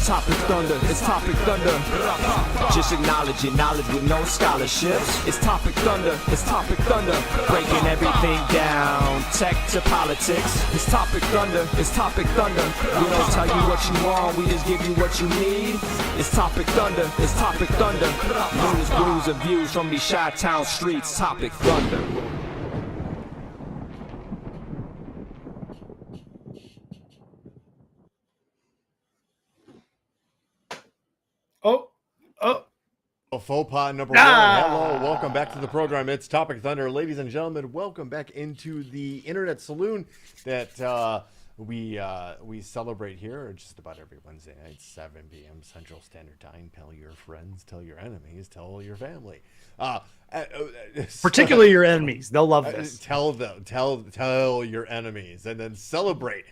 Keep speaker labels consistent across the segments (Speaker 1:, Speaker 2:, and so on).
Speaker 1: Topic Thunder, it's Topic Thunder. Just acknowledging knowledge with no scholarships. It's Topic Thunder, it's Topic Thunder. Breaking everything down, tech to politics. It's Topic Thunder, it's Topic Thunder. We don't tell you what you want, we just give you what you need. It's Topic Thunder, it's Topic Thunder. News, brews, and views from these Chi-Town streets. Topic Thunder.
Speaker 2: Faux pas number one. Hello, welcome back to the program. It's Topic Thunder. Ladies and gentlemen, welcome back into the Internet Saloon that we celebrate here just about every Wednesday night, 7 p.m. Central Standard Time. Tell your friends, tell your enemies, tell your family.
Speaker 3: Particularly your enemies. They'll love this.
Speaker 2: Tell them, tell your enemies, and then celebrate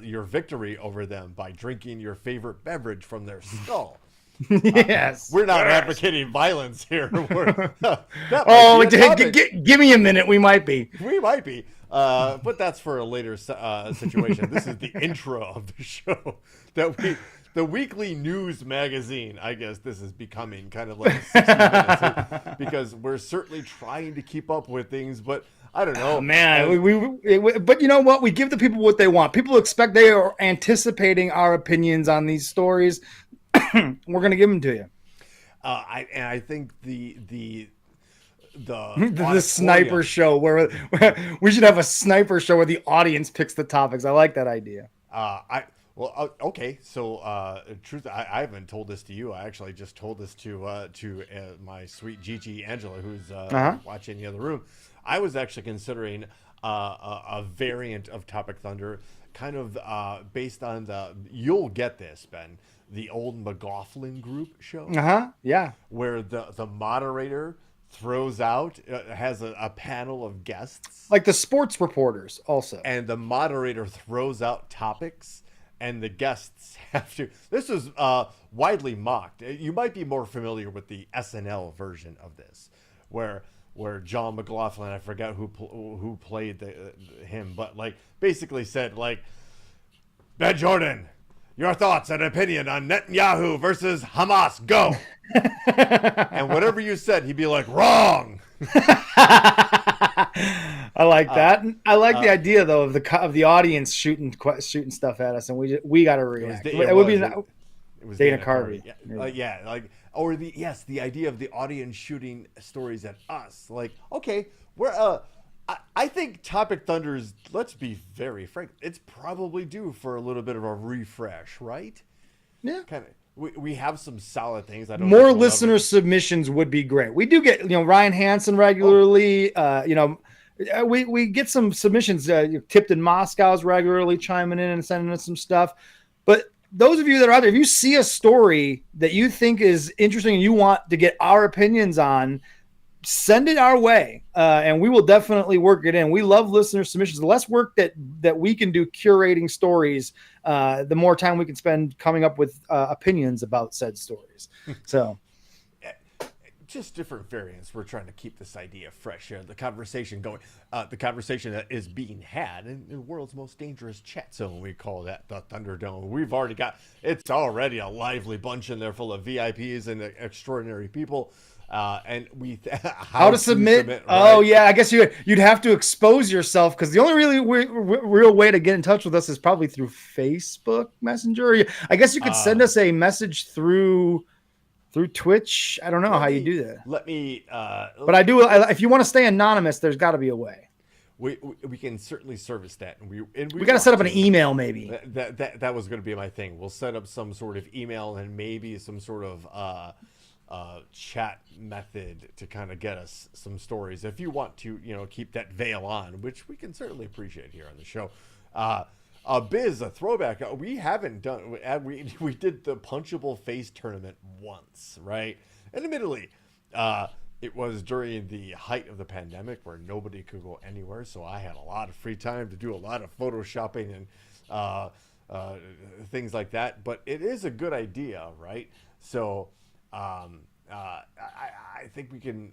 Speaker 2: your victory over them by drinking your favorite beverage from their skull.
Speaker 3: Yes.
Speaker 2: We're not advocating violence here.
Speaker 3: Give me a minute. We might be.
Speaker 2: But that's for a later situation. This is the intro of the show. The weekly news magazine. I guess this is becoming kind of like 60 minutes because we're certainly trying to keep up with things, but I don't know.
Speaker 3: Oh, man, but you know what? We give the people what they want. People expect, they are anticipating our opinions on these stories. We're going to give them to you.
Speaker 2: I think the
Speaker 3: sniper show where we should have a sniper show where the audience picks the topics. I like that idea.
Speaker 2: Okay. So, truth, I haven't told this to you. I actually just told this to my sweet Gigi Angela, who's watching the other room. I was actually considering a variant of Topic Thunder, kind of based on you'll get this, Ben, the old McLaughlin Group show.
Speaker 3: Yeah.
Speaker 2: Where the moderator throws out, has a panel of guests.
Speaker 3: Like the sports reporters also.
Speaker 2: And the moderator throws out topics, and the guests have to. This is widely mocked. You might be more familiar with the SNL version of this, where John McLaughlin, I forgot who played him, but like basically said like, Ben Jordan, your thoughts and opinion on Netanyahu versus Hamas, go. And whatever you said, he'd be like, wrong.
Speaker 3: I like that. I like the idea though of the audience shooting stuff at us, and we got to react. It was Dana Carvey.
Speaker 2: The idea of the audience shooting stories at us. Like, okay, we're I think Topic Thunder's, let's be very frank, it's probably due for a little bit of a refresh, right?
Speaker 3: Yeah.
Speaker 2: Kind of. We have some solid things.
Speaker 3: More listener submissions would be great. We do get, Ryan Hansen regularly. We get some submissions. Tipped in Moscow's regularly chiming in and sending us some stuff. But those of you that are out there, if you see a story that you think is interesting and you want to get our opinions on, send it our way, and we will definitely work it in. We love listener submissions. The less work that we can do curating stories, the more time we can spend coming up with opinions about said stories. So,
Speaker 2: just different variants. We're trying to keep this idea fresh. The conversation going. The conversation that is being had in the world's most dangerous chat zone. We call that the Thunderdome. We've already got. It's already a lively bunch in there, full of VIPs and extraordinary people. And how to submit right?
Speaker 3: Oh yeah, I guess you'd have to expose yourself, because the only really real way to get in touch with us is probably through Facebook Messenger. I guess you could send us a message through Twitch. I don't know how you do that. But I do. If you want to stay anonymous, there's got to be a way.
Speaker 2: We can certainly service that, and we
Speaker 3: got to set up an email maybe.
Speaker 2: That was going to be my thing. We'll set up some sort of email and maybe some sort of chat method to kind of get us some stories if you want to keep that veil on, which we can certainly appreciate here on the show. Biz, a throwback. We haven't done. We did the punchable face tournament once, right? And admittedly, it was during the height of the pandemic where nobody could go anywhere, so I had a lot of free time to do a lot of photoshopping and things like that. But it is a good idea, right? So I think we can.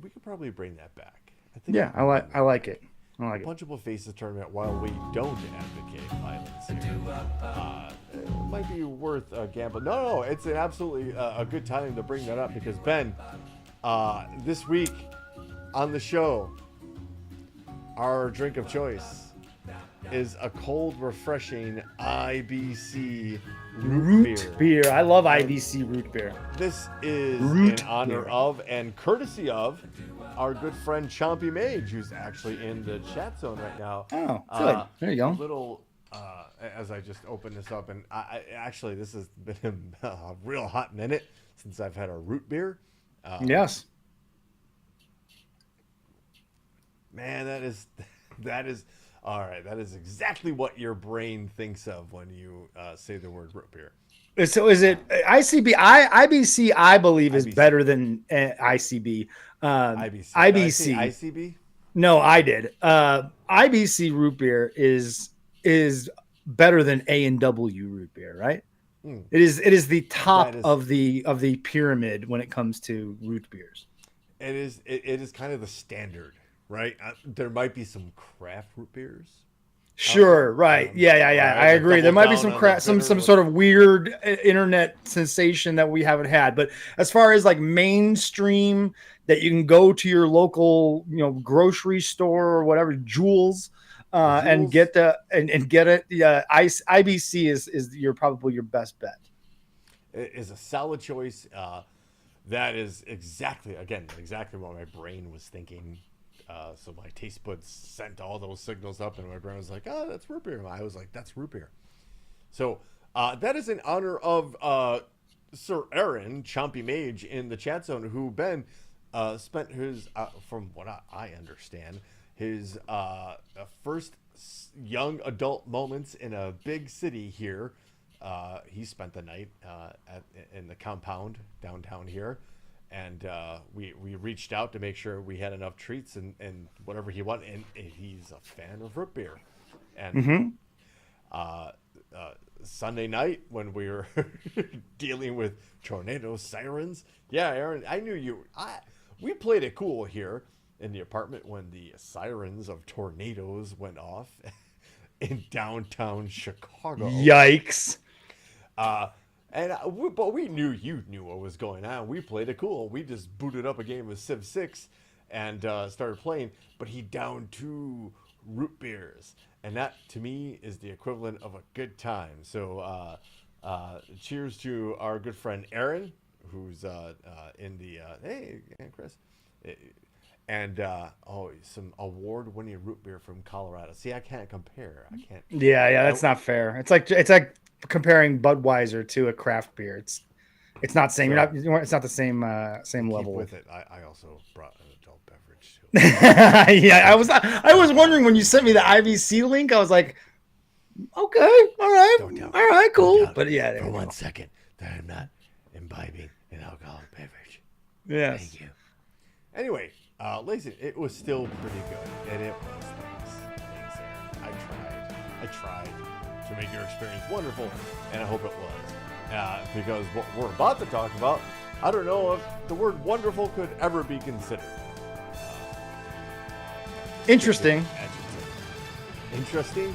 Speaker 2: We could probably bring that back.
Speaker 3: Yeah, I like it. I like it.
Speaker 2: Punchable faces tournament. While we don't advocate violence here, it might be worth a gamble. No, it's an absolutely a good time to bring that up because Ben, this week on the show, our drink of choice is a cold, refreshing IBC root beer.
Speaker 3: I love IBC root beer.
Speaker 2: This is in honor of and courtesy of our good friend Chompy Mage, who's actually in the chat zone right now.
Speaker 3: Oh, good. There you go.
Speaker 2: Little, as I just opened this up, and I actually this has been a real hot minute since I've had a root beer.
Speaker 3: Yes.
Speaker 2: Man, that is all right. That is exactly what your brain thinks of when you say the word root beer.
Speaker 3: So is it ICB? IBC, I believe, is better than ICB.
Speaker 2: IBC.
Speaker 3: IBC.
Speaker 2: ICB?
Speaker 3: No, I did. IBC root beer is better than A&W root beer, right? It is the top of the pyramid when it comes to root beers.
Speaker 2: It is kind of the standard, right? There might be some craft root beers.
Speaker 3: Sure, right. Yeah. I agree. There might be some sort of weird internet sensation that we haven't had. But as far as like mainstream that you can go to your local, grocery store or whatever, Jewels, and get and get it. Yeah, IBC is probably your best bet.
Speaker 2: It is a solid choice. That is exactly what my brain was thinking. So my taste buds sent all those signals up, and my brain was like, "Oh, that's root beer." And I was like, "That's root beer." So that is in honor of Sir Aaron Chompy Mage in the chat zone, who Ben spent his, from what I understand, his first young adult moments in a big city here. He spent the night in the compound downtown here. And we reached out to make sure we had enough treats and whatever he wanted. And he's a fan of root beer. And Sunday night when we were dealing with tornado sirens. Yeah, Aaron, I knew you. We played it cool here in the apartment when the sirens of tornadoes went off in downtown Chicago.
Speaker 3: Yikes.
Speaker 2: But we knew you knew what was going on. We played it cool. We just booted up a game of Civ 6 and started playing. But he downed 2 root beers. And that, to me, is the equivalent of a good time. So cheers to our good friend Aaron, who's in the... hey, Chris. And some award-winning root beer from Colorado. See, I can't compare. I can't.
Speaker 3: Yeah, that's not fair. It's like comparing Budweiser to a craft beer. It's not same. It's not the same level.
Speaker 2: With it, I also brought an adult beverage too.
Speaker 3: Yeah, I was wondering when you sent me the IVC link. I was like, okay, all right, cool. But yeah,
Speaker 2: for 1 second, that I'm not imbibing an alcoholic beverage.
Speaker 3: Yes.
Speaker 2: Thank you. Anyway, listen, it was still pretty good, and it was thanks, Aaron. I tried to make your experience wonderful, and I hope it was. Because what we're about to talk about, I don't know if the word wonderful could ever be considered.
Speaker 3: Interesting.
Speaker 2: Interesting?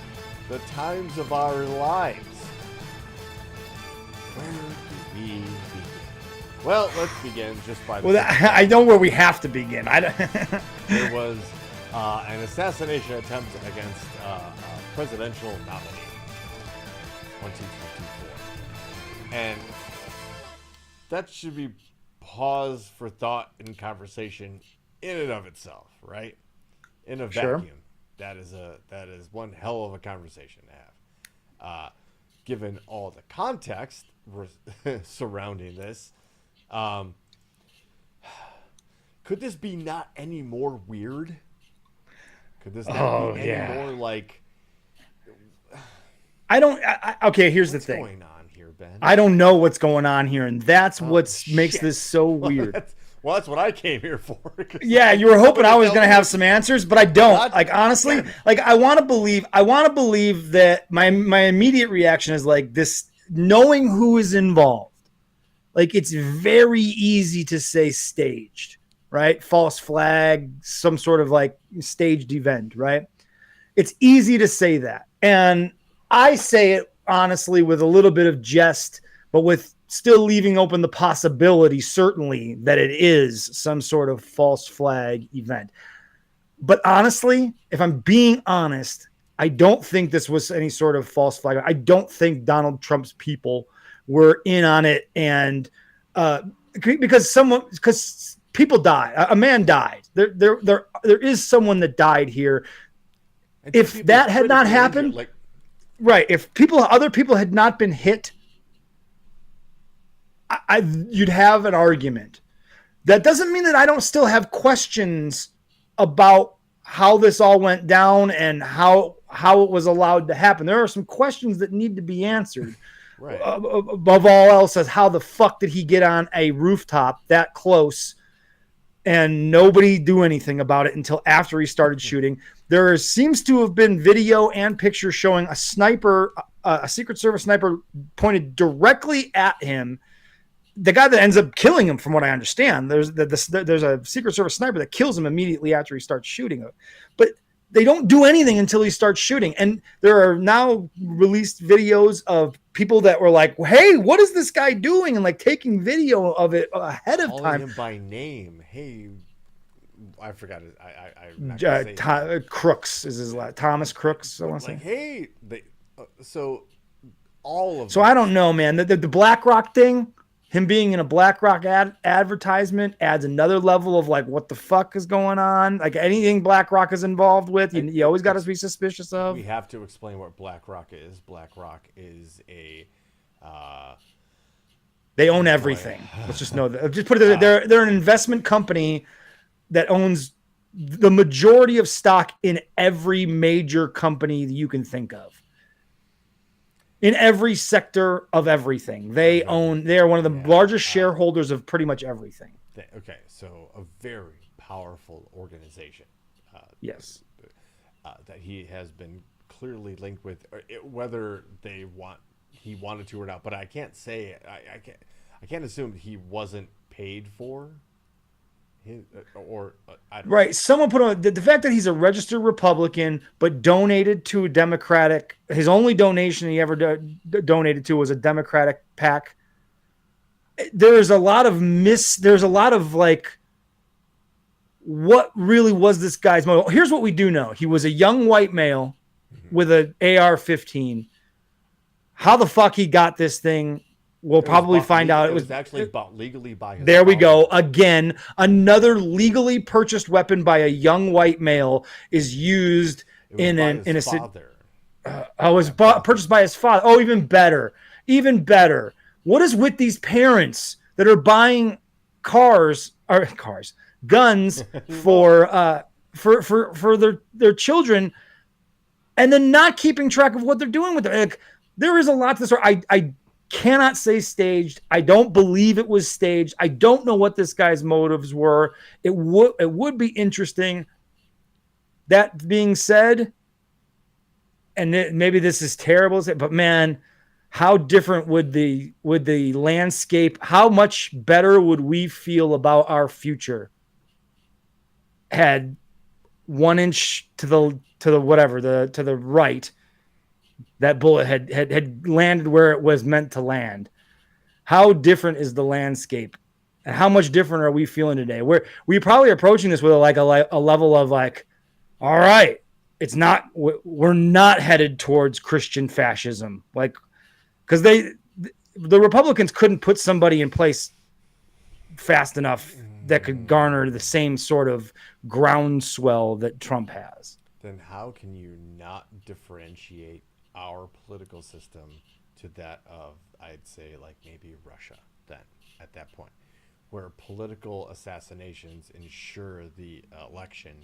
Speaker 2: The times of our lives. Where do we begin? Well, let's begin just by...
Speaker 3: I know where we have to begin.
Speaker 2: There was an assassination attempt against a presidential nominee. 2024. And that should be pause for thought and conversation in and of itself, right? In a vacuum. That is one hell of a conversation to have. Given all the context surrounding this, could this be not any more weird? Could this not be any more like
Speaker 3: I don't. Okay, here's
Speaker 2: What's
Speaker 3: the thing.
Speaker 2: going on here, Ben?
Speaker 3: I don't know what's going on here, and that's what makes
Speaker 2: shit.
Speaker 3: this so weird.
Speaker 2: That's what I came here for.
Speaker 3: Yeah, you were hoping I was going to have some answers, but I don't.
Speaker 2: God
Speaker 3: Like honestly,
Speaker 2: damn.
Speaker 3: like I want to believe that my immediate reaction is like this, knowing who is involved. Like it's very easy to say staged, right? False flag, some sort of like staged event, right? It's easy to say that. And I say it honestly with a little bit of jest, but with still leaving open the possibility, certainly, that it is some sort of false flag event. But honestly, if I'm being honest, I don't think this was any sort of false flag. I don't think Donald Trump's people were in on it, and because people die. A man died. There is someone that died here.
Speaker 2: And
Speaker 3: If
Speaker 2: people
Speaker 3: that had not
Speaker 2: critically
Speaker 3: happened,
Speaker 2: injured, like,
Speaker 3: right? If other people had not been hit, you'd have an argument. That doesn't mean that I don't still have questions about how this all went down and how it was allowed to happen. There are some questions that need to be answered.
Speaker 2: right.
Speaker 3: Above all else, as how the fuck did he get on a rooftop that close and nobody do anything about it until after he started shooting? There seems to have been video and pictures showing a sniper, a Secret Service sniper, pointed directly at him. The guy that ends up killing him, from what I understand, there's a Secret Service sniper that kills him immediately after he starts shooting. But they don't do anything until he starts shooting. And there are now released videos of people that were like, hey, what is this guy doing? And like taking video of it ahead of
Speaker 2: Calling
Speaker 3: time.
Speaker 2: him by name. Hey, I forgot it. I'm not gonna say that.
Speaker 3: Crooks is his last. Thomas Crooks. I want to
Speaker 2: Like,
Speaker 3: say.
Speaker 2: hey, so all of
Speaker 3: So I don't know, man. The BlackRock thing, him being in a BlackRock advertisement, adds another level of like, what the fuck is going on? Like anything BlackRock is involved with, you always got to be suspicious of.
Speaker 2: we have to explain what BlackRock is. BlackRock is a
Speaker 3: They own everything. Let's just know that. Just put it there. They're an investment company that owns the majority of stock in every major company that you can think of. In every sector of everything. They are one of the largest shareholders of pretty much everything.
Speaker 2: okay, so a very powerful organization.
Speaker 3: Yes.
Speaker 2: That he has been clearly linked with, whether he wanted to or not. But I can't say I can't assume he wasn't paid for. I don't
Speaker 3: Right. Someone put on the fact that he's a registered Republican, but donated to a Democratic. His only donation he ever donated to was a Democratic PAC. There's a lot of like, what really was this guy's motive? Here's what we do know. He was a young white male with an AR-15. How the fuck he got this thing? We'll probably find out.
Speaker 2: It was actually bought legally by his
Speaker 3: There we
Speaker 2: father.
Speaker 3: go. Again, another legally purchased weapon by a young white male is used in a
Speaker 2: father.
Speaker 3: was purchased by his father. Oh, even better. Even better. What is with these parents that are buying guns for their children and then not keeping track of what they're doing with them? Like, there is a lot to this. I cannot say staged. I don't believe it was staged. I don't know what this guy's motives were. It would be interesting. That being said, and maybe this is terrible, but man, how different would the landscape? How much better would we feel about our future had 1 inch to the right? That bullet had landed where it was meant to land. How different is the landscape? And how much different are we feeling today? We probably approaching this with a level of like, all right, we're not headed towards Christian fascism. Like, because the Republicans couldn't put somebody in place fast enough that could garner the same sort of groundswell that Trump has.
Speaker 2: Then how can you not differentiate our political system to that of, I'd say, like maybe Russia then at that point, where political assassinations ensure the election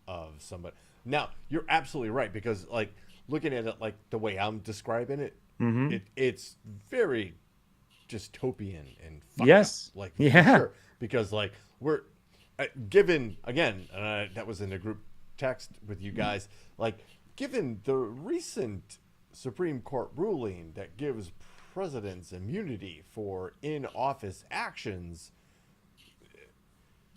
Speaker 2: of somebody? Now, you're absolutely right, because like looking at it like the way I'm describing it,
Speaker 3: Mm-hmm.
Speaker 2: it's very dystopian and fucked
Speaker 3: Yes.
Speaker 2: up, like
Speaker 3: Yeah.
Speaker 2: for sure. Because like we're given again, that was in a group text with you guys. Like given the recent Supreme Court ruling that gives presidents immunity for in-office actions,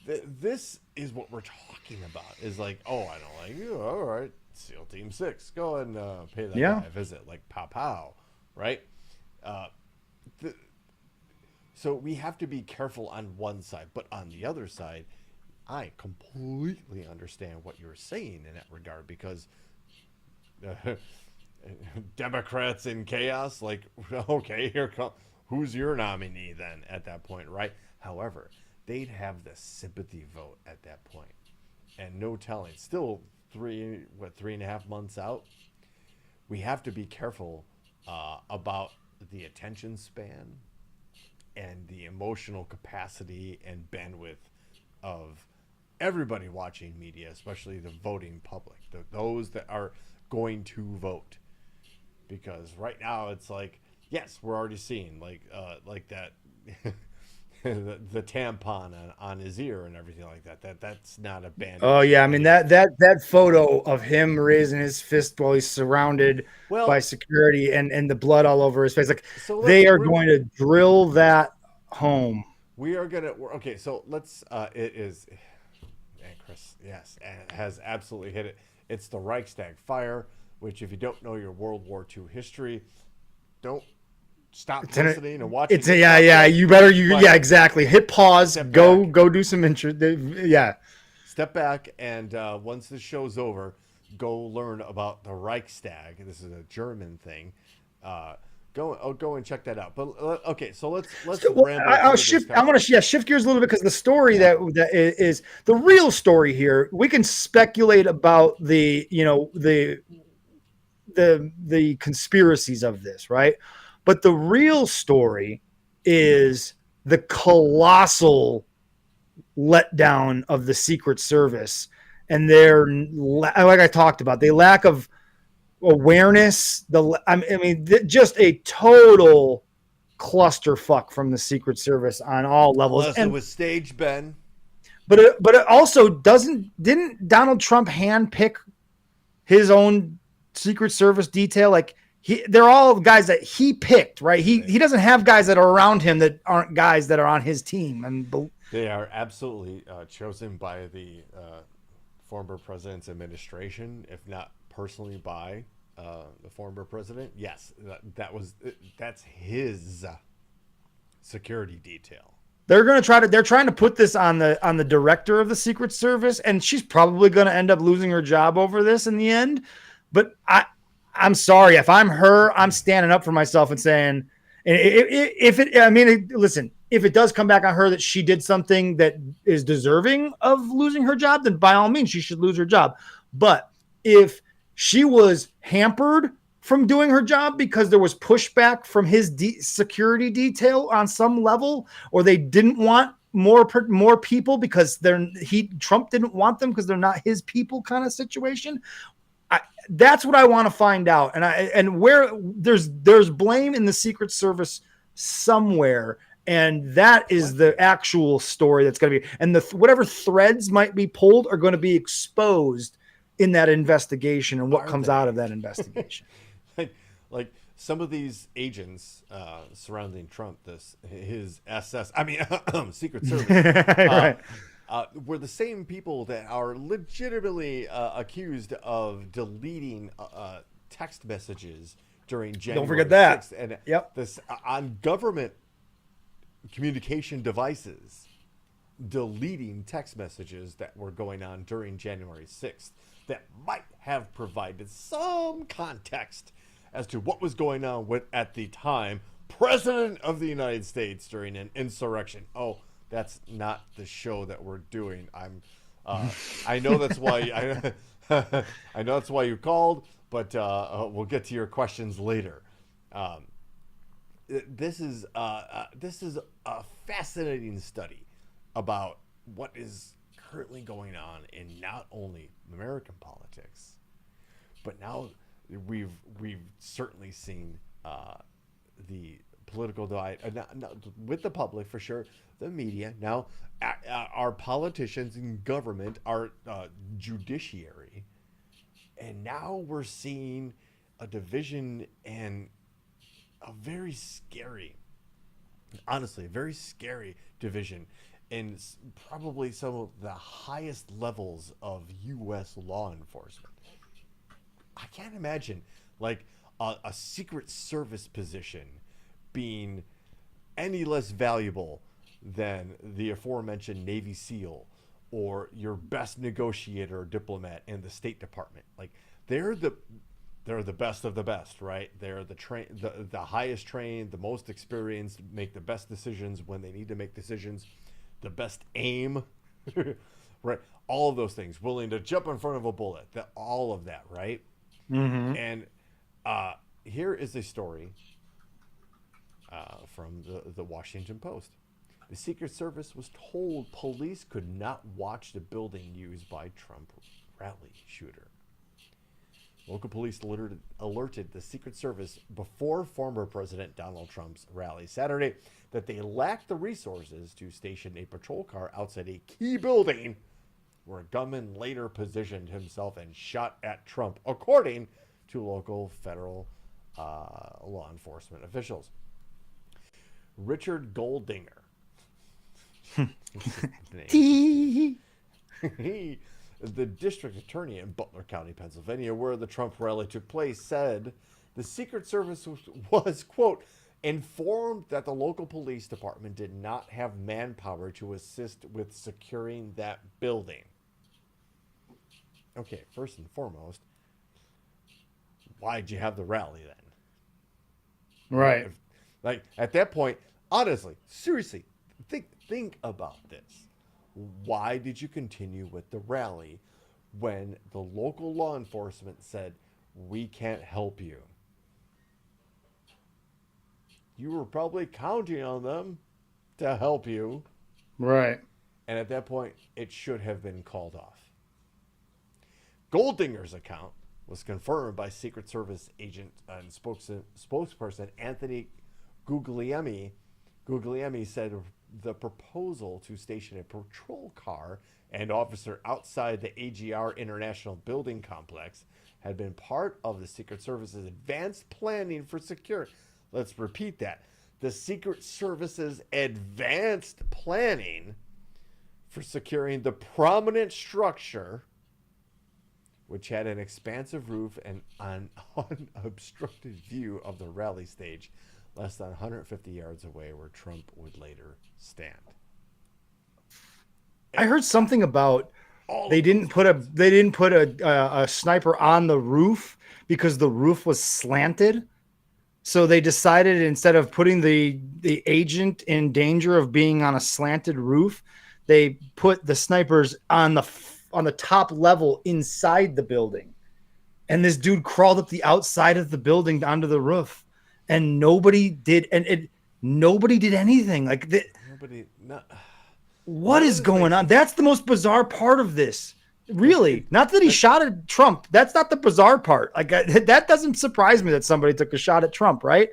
Speaker 2: this is what we're talking about. Is like, oh, I don't like you. All right, SEAL Team 6, go and pay that guy a visit, like pow pow, right? So we have to be careful on one side, but on the other side, I completely understand what you're saying in that regard, because Democrats in chaos, like, okay, here come, who's your nominee then at that point, right? However, they'd have the sympathy vote at that point, and no telling. Still 3.5 months out. We have to be careful about the attention span and the emotional capacity and bandwidth of everybody watching media, especially the voting public, those that are going to vote. Because right now it's like, yes, we're already seeing like that the tampon on his ear and everything like that. That's not a bandage.
Speaker 3: Oh yeah, I mean that photo of him raising his fist while he's surrounded by security and the blood all over his face, like they are going to drill that home.
Speaker 2: We are gonna okay. So let's. It is, and Chris, yes, and has absolutely hit it. It's the Reichstag fire, which if you don't know your World War II history, don't stop listening and watching.
Speaker 3: It's you better exactly. Hit pause. Go do some interest. Yeah.
Speaker 2: Step back and once the show's over, go learn about the Reichstag. This is a German thing. Go and check that out. But okay, so let's ramble.
Speaker 3: I'll shift. I want to shift gears a little bit, because the story that is the real story here. We can speculate about the conspiracies of this, right? But the real story is the colossal letdown of the Secret Service and their, like I talked about, the lack of awareness. Just a total clusterfuck from the Secret Service on all levels.
Speaker 2: Unless it was staged, Ben.
Speaker 3: But it also didn't Donald Trump handpick his own Secret Service detail? Like they're all guys that he picked, right? He doesn't have guys that are around him that aren't guys that are on his team. And
Speaker 2: they are absolutely chosen by the former president's administration, if not personally by the former president. Yes, that's his security detail.
Speaker 3: They're trying to put this on the director of the Secret Service, and she's probably going to end up losing her job over this in the end. But I'm sorry, if I'm her, I'm standing up for myself and saying, if it does come back on her that she did something that is deserving of losing her job, then by all means she should lose her job. But if she was hampered from doing her job because there was pushback from his security detail on some level, or they didn't want more people because Trump didn't want them because they're not his people, kind of situation. That's what I want to find out. And where there's blame in the Secret Service somewhere, and that is the actual story that's going to be, and whatever threads might be pulled are going to be exposed in that investigation and what comes out of that investigation.
Speaker 2: like some of these agents surrounding Trump, his Secret Service,
Speaker 3: right.
Speaker 2: Were the same people that are legitimately accused of deleting text messages during January.
Speaker 3: Don't forget that.
Speaker 2: 6th, and
Speaker 3: yep.
Speaker 2: This on government communication devices, deleting text messages that were going on during January 6th that might have provided some context as to what was going on with, at the time, President of the United States during an insurrection. Oh, that's not the show that we're doing. I know that's why I know that's why you called, but we'll get to your questions later. This is a fascinating study about what is currently going on in not only American politics, but now we've certainly seen the political divide, not with the public for sure, the media, now our politicians in government, our judiciary, and now we're seeing a division and a very scary, honestly, a very scary division in probably some of the highest levels of U.S. law enforcement. I can't imagine like a Secret Service position being any less valuable than the aforementioned Navy SEAL or your best negotiator or diplomat in the State Department. Like they're the best of the best, right? They're the highest trained, the most experienced, make the best decisions when they need to make decisions, the best aim, right? All of those things, willing to jump in front of a bullet, all of that, right?
Speaker 3: Mm-hmm.
Speaker 2: And here is a story from the Washington Post. The Secret Service was told police could not watch the building used by Trump rally shooter. Local police alerted the Secret Service before former President Donald Trump's rally Saturday that they lacked the resources to station a patrol car outside a key building where a gunman later positioned himself and shot at Trump, according to local federal law enforcement officials. Richard Goldinger, the district attorney in Butler County, Pennsylvania, where the Trump rally took place, said the Secret Service was, quote, informed that the local police department did not have manpower to assist with securing that building. Okay, first and foremost, why'd you have the rally then?
Speaker 3: Right.
Speaker 2: Like, at that point, honestly, seriously, think about this. Why did you continue with the rally when the local law enforcement said, we can't help you? You were probably counting on them to help you.
Speaker 3: Right.
Speaker 2: And at that point, it should have been called off. Goldinger's account was confirmed by Secret Service agent and spokesperson Anthony Guglielmi. Guglielmi said the proposal to station a patrol car and officer outside the AGR International Building Complex had been part of the Secret Service's advanced planning for security. Let's repeat that. The Secret Service's advanced planning for securing the prominent structure, which had an expansive roof and an unobstructed view of the rally stage, less than 150 yards away where Trump would later stand.
Speaker 3: I heard something about they didn't put a sniper on the roof because the roof was slanted. So they decided instead of putting the agent in danger of being on a slanted roof, they put the snipers on the top level inside the building. And this dude crawled up the outside of the building onto the roof, and nobody did anything. Like what is going on? That's the most bizarre part of this. Really, not that he shot at Trump. That's not the bizarre part. Like that doesn't surprise me that somebody took a shot at Trump, right?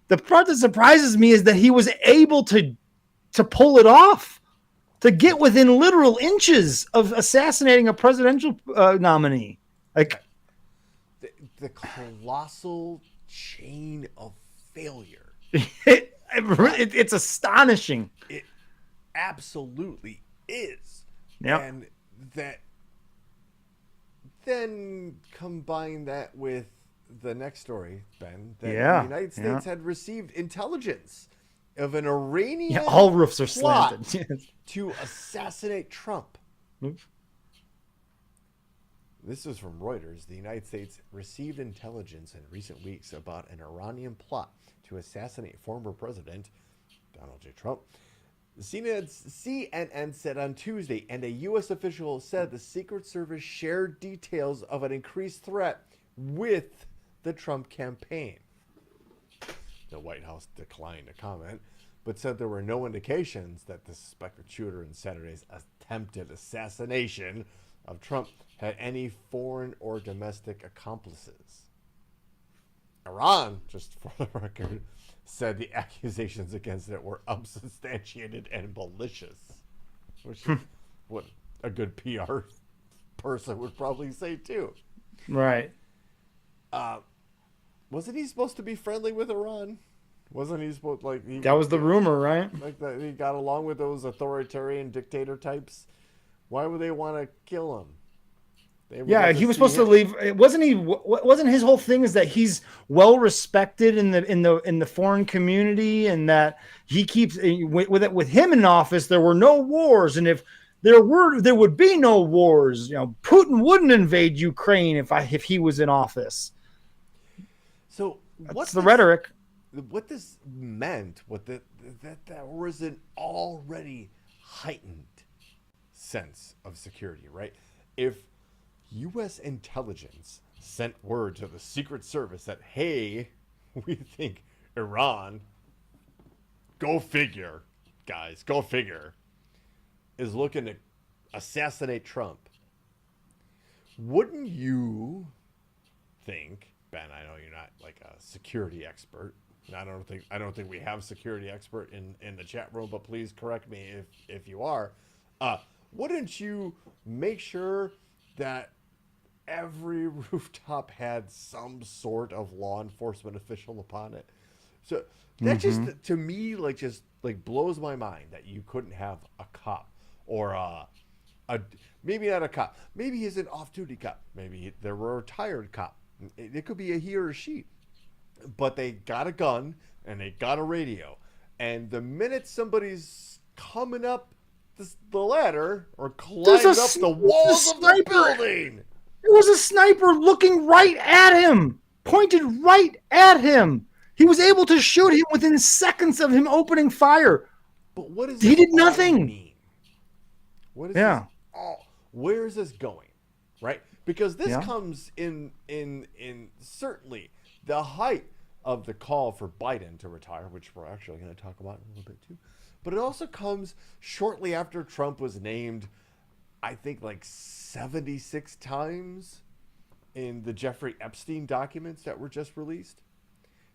Speaker 3: The part that surprises me is that he was able to pull it off, to get within literal inches of assassinating a presidential nominee. Like
Speaker 2: the colossal chain of failure.
Speaker 3: It's astonishing.
Speaker 2: It absolutely is.
Speaker 3: Yeah.
Speaker 2: And that. Then combine that with the next story, Ben, that the United States had received intelligence of an Iranian
Speaker 3: all roofs are
Speaker 2: plot
Speaker 3: slanted
Speaker 2: to assassinate Trump.
Speaker 3: Oops.
Speaker 2: This is from Reuters. The United States received intelligence in recent weeks about an Iranian plot to assassinate former President Donald J. Trump. CNN said on Tuesday, and a U.S. official said the Secret Service shared details of an increased threat with the Trump campaign. The White House declined to comment, but said there were no indications that the suspected shooter in Saturday's attempted assassination of Trump had any foreign or domestic accomplices. Iran, just for the record, said the accusations against it were unsubstantiated and malicious, which is what a good PR person would probably say too.
Speaker 3: Right.
Speaker 2: Wasn't he supposed to be friendly with Iran? Wasn't he supposed
Speaker 3: That was the rumor, right?
Speaker 2: like that he got along with those authoritarian dictator types? Why would they want to kill him?
Speaker 3: Yeah, he was supposed to leave. Wasn't he? Wasn't his whole thing is that he's well respected in the foreign community, and that he keeps with him in office. There were no wars, and if there would be no wars. You know, Putin wouldn't invade Ukraine if he was in office.
Speaker 2: So
Speaker 3: what's the rhetoric?
Speaker 2: What this meant, that there was an already heightened sense of security, right? If U.S. intelligence sent word to the Secret Service that, hey, we think Iran, go figure, guys, go figure, is looking to assassinate Trump, wouldn't you think, Ben, I know you're not like a security expert, I don't think we have a security expert in the chat room, but please correct me if you are. Wouldn't you make sure that every rooftop had some sort of law enforcement official upon it? So that just, to me, just blows my mind that you couldn't have a cop or maybe not a cop. Maybe he's an off-duty cop. Maybe they were a retired cop. It could be a he or a she. But they got a gun and they got a radio. And the minute somebody's coming up the ladder or climbing up the walls of the building,
Speaker 3: there was a sniper looking right at him, pointed right at him. He was able to shoot him within seconds of him opening fire.
Speaker 2: But what does
Speaker 3: he did nothing
Speaker 2: mean? What is this all? Where is this going? Right? Because this comes in certainly the height of the call for Biden to retire, which we're actually going to talk about in a little bit too. But it also comes shortly after Trump was named, I think 76 times in the Jeffrey Epstein documents that were just released.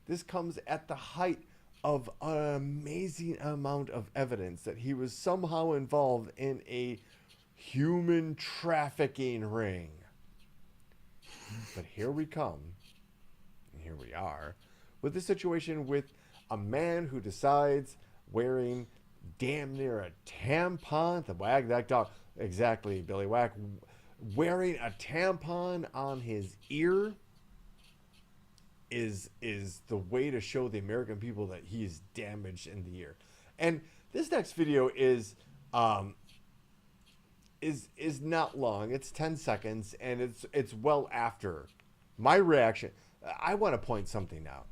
Speaker 2: This comes at the height of an amazing amount of evidence that he was somehow involved in a human trafficking ring. But here we come, and here we are, with the situation with a man who decides wearing damn near a tampon to wag that dog. Exactly, Billy Whack. Wearing a tampon on his ear is the way to show the American people that he is damaged in the ear. And this next video is not long. It's 10 seconds, and it's well after my reaction. I want to point something out.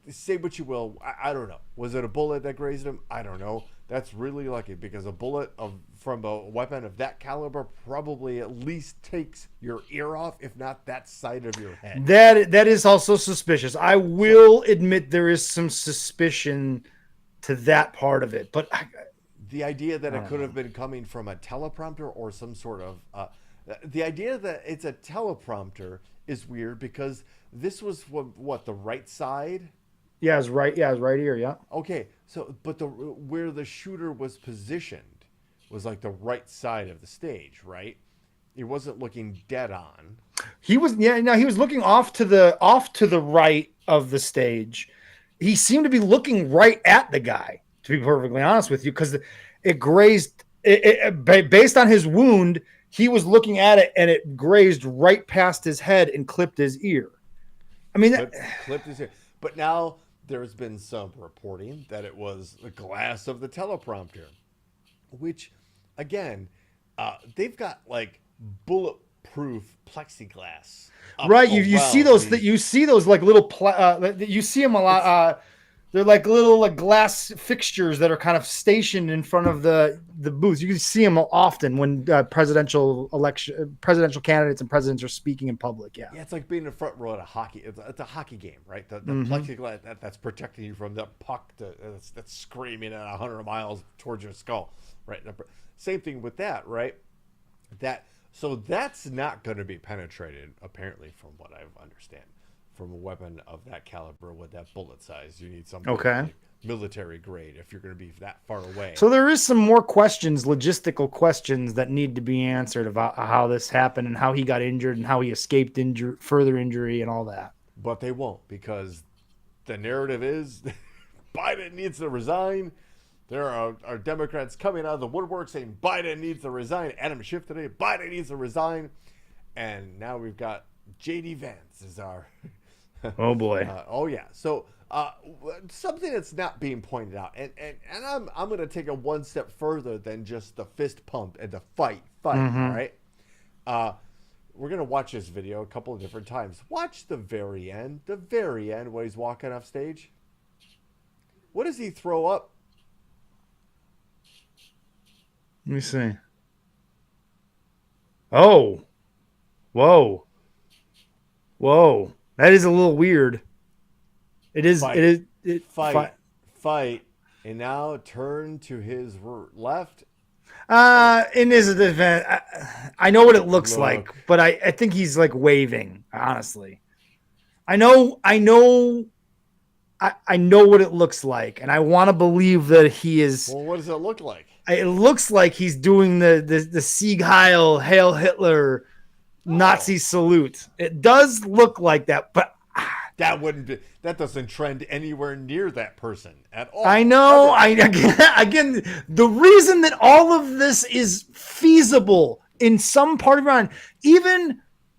Speaker 2: Say what you will. I don't know. Was it a bullet that grazed him? I don't know. That's really lucky, because a bullet from a weapon of that caliber probably at least takes your ear off, if not that side of your head.
Speaker 3: That is also suspicious. I will admit there is some suspicion to that part of it, but
Speaker 2: the idea that it could have been coming from a teleprompter or some sort of the idea that it's a teleprompter is weird, because this was what the right side.
Speaker 3: Yeah, it's right. Yeah, it's right here. Yeah.
Speaker 2: Okay, so but where the shooter was positioned was the right side of the stage, right? He wasn't looking dead on.
Speaker 3: He was. Yeah, no, he was looking off to the right of the stage. He seemed to be looking right at the guy, to be perfectly honest with you, because it grazed. Based on his wound, he was looking at it, and it grazed right past his head and clipped his ear. I mean,
Speaker 2: clipped his ear. But now there's been some reporting that it was the glass of the teleprompter, which, again, they've got bulletproof plexiglass.
Speaker 3: Right, you see those little you see them a lot. They're like little glass fixtures that are kind of stationed in front of the booths. You can see them often when presidential candidates and presidents are speaking in public. Yeah,
Speaker 2: it's like being in the front row at a hockey. It's a hockey game, right? The plexiglass that's protecting you from the puck that's screaming at 100 miles towards your skull, right? Same thing with that, right? That So that's not going to be penetrated, apparently, from what I understand, from a weapon of that caliber with that bullet size. You need something
Speaker 3: Okay.
Speaker 2: like military grade if you're going to be that far away.
Speaker 3: So there is some more questions, logistical questions that need to be answered about how this happened and how he got injured and how he escaped further injury and all that.
Speaker 2: But they won't, because the narrative is Biden needs to resign. There are Democrats coming out of the woodwork saying Biden needs to resign. Adam Schiff today, Biden needs to resign. And now we've got J.D. Vance as our...
Speaker 3: Oh, boy.
Speaker 2: oh, yeah. So something that's not being pointed out, and I'm going to take it one step further than just the fist pump and the fight, all right? We're going to watch this video a couple of different times. Watch the very end where he's walking off stage. What does he throw up?
Speaker 3: Let me see. Oh. Whoa. That is a little weird. It is.
Speaker 2: Fight.
Speaker 3: It is.
Speaker 2: Fight. And now turn to his left.
Speaker 3: In his defense, I know what it looks
Speaker 2: Look.
Speaker 3: like, but I think he's like waving, honestly. I know what it looks like, and I want to believe that he is.
Speaker 2: Well, what does it look like?
Speaker 3: It looks like he's doing the Sieg Heil, Hail Hitler, Nazi salute. It does look like that, but
Speaker 2: that doesn't trend anywhere near that person at all.
Speaker 3: I know. Again, the reason that all of this is feasible in some part of Iran,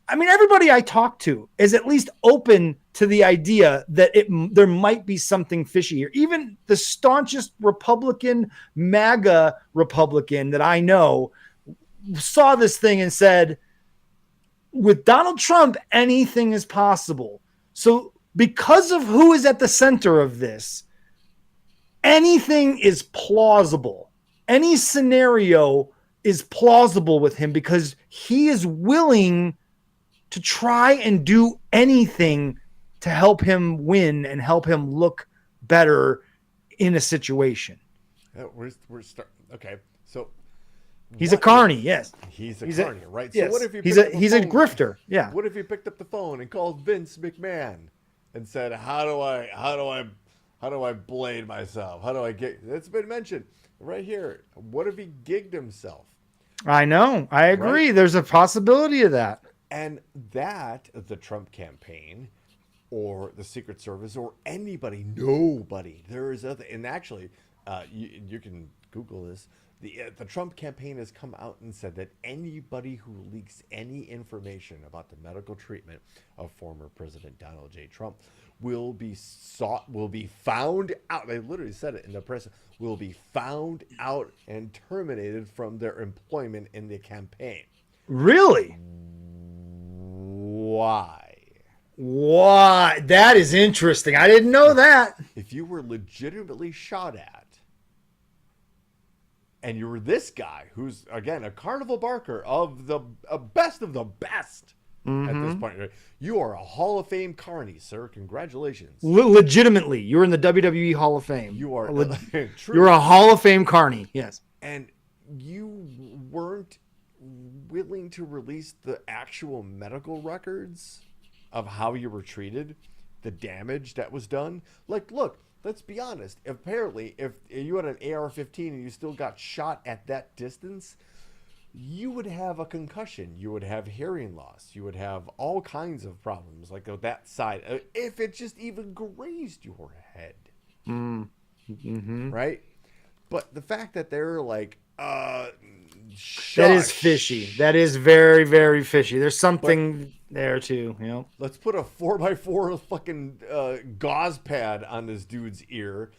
Speaker 3: everybody I talk to is at least open to the idea that there might be something fishy here. Even the staunchest Republican, MAGA Republican that I know saw this thing and said, with Donald Trump, anything is possible. So because of who is at the center of this, anything is plausible. Any scenario is plausible with him because he is willing to try and do anything to help him win and help him look better in a situation.
Speaker 2: Okay, so
Speaker 3: he's a carny, yes.
Speaker 2: He's a carny, right?
Speaker 3: Yes.
Speaker 2: So what if
Speaker 3: he's a grifter? Yeah.
Speaker 2: What if he picked up the phone and called Vince McMahon and said, "How do I blade myself? How do I get?" It's been mentioned right here. What if he gigged himself?
Speaker 3: I know. I agree. Right? There's a possibility of that.
Speaker 2: And that the Trump campaign or the Secret Service or nobody, there is other, and actually, you can Google this. The Trump campaign has come out and said that anybody who leaks any information about the medical treatment of former President Donald J. Trump will be found out. They literally said it in the press. Will be found out and terminated from their employment in the campaign.
Speaker 3: Really? Why? That is interesting. I didn't know that.
Speaker 2: If you were legitimately shot at, and you were this guy who's, again, a carnival barker of the best of the best at this point, you are a Hall of Fame carny, sir. Congratulations.
Speaker 3: Legitimately, you're in the WWE Hall of Fame.
Speaker 2: You are.
Speaker 3: You're a Hall of Fame carny, yes.
Speaker 2: And you weren't willing to release the actual medical records of how you were treated, the damage that was done. Like, look, let's be honest. Apparently, if you had an AR-15 and you still got shot at that distance, you would have a concussion. You would have hearing loss. You would have all kinds of problems like that side. If it just even grazed your head. Right? But the fact that they're like,
Speaker 3: that is fishy. That is very, very fishy. There's something there too. You know.
Speaker 2: Let's put a 4x4 fucking gauze pad on this dude's ear.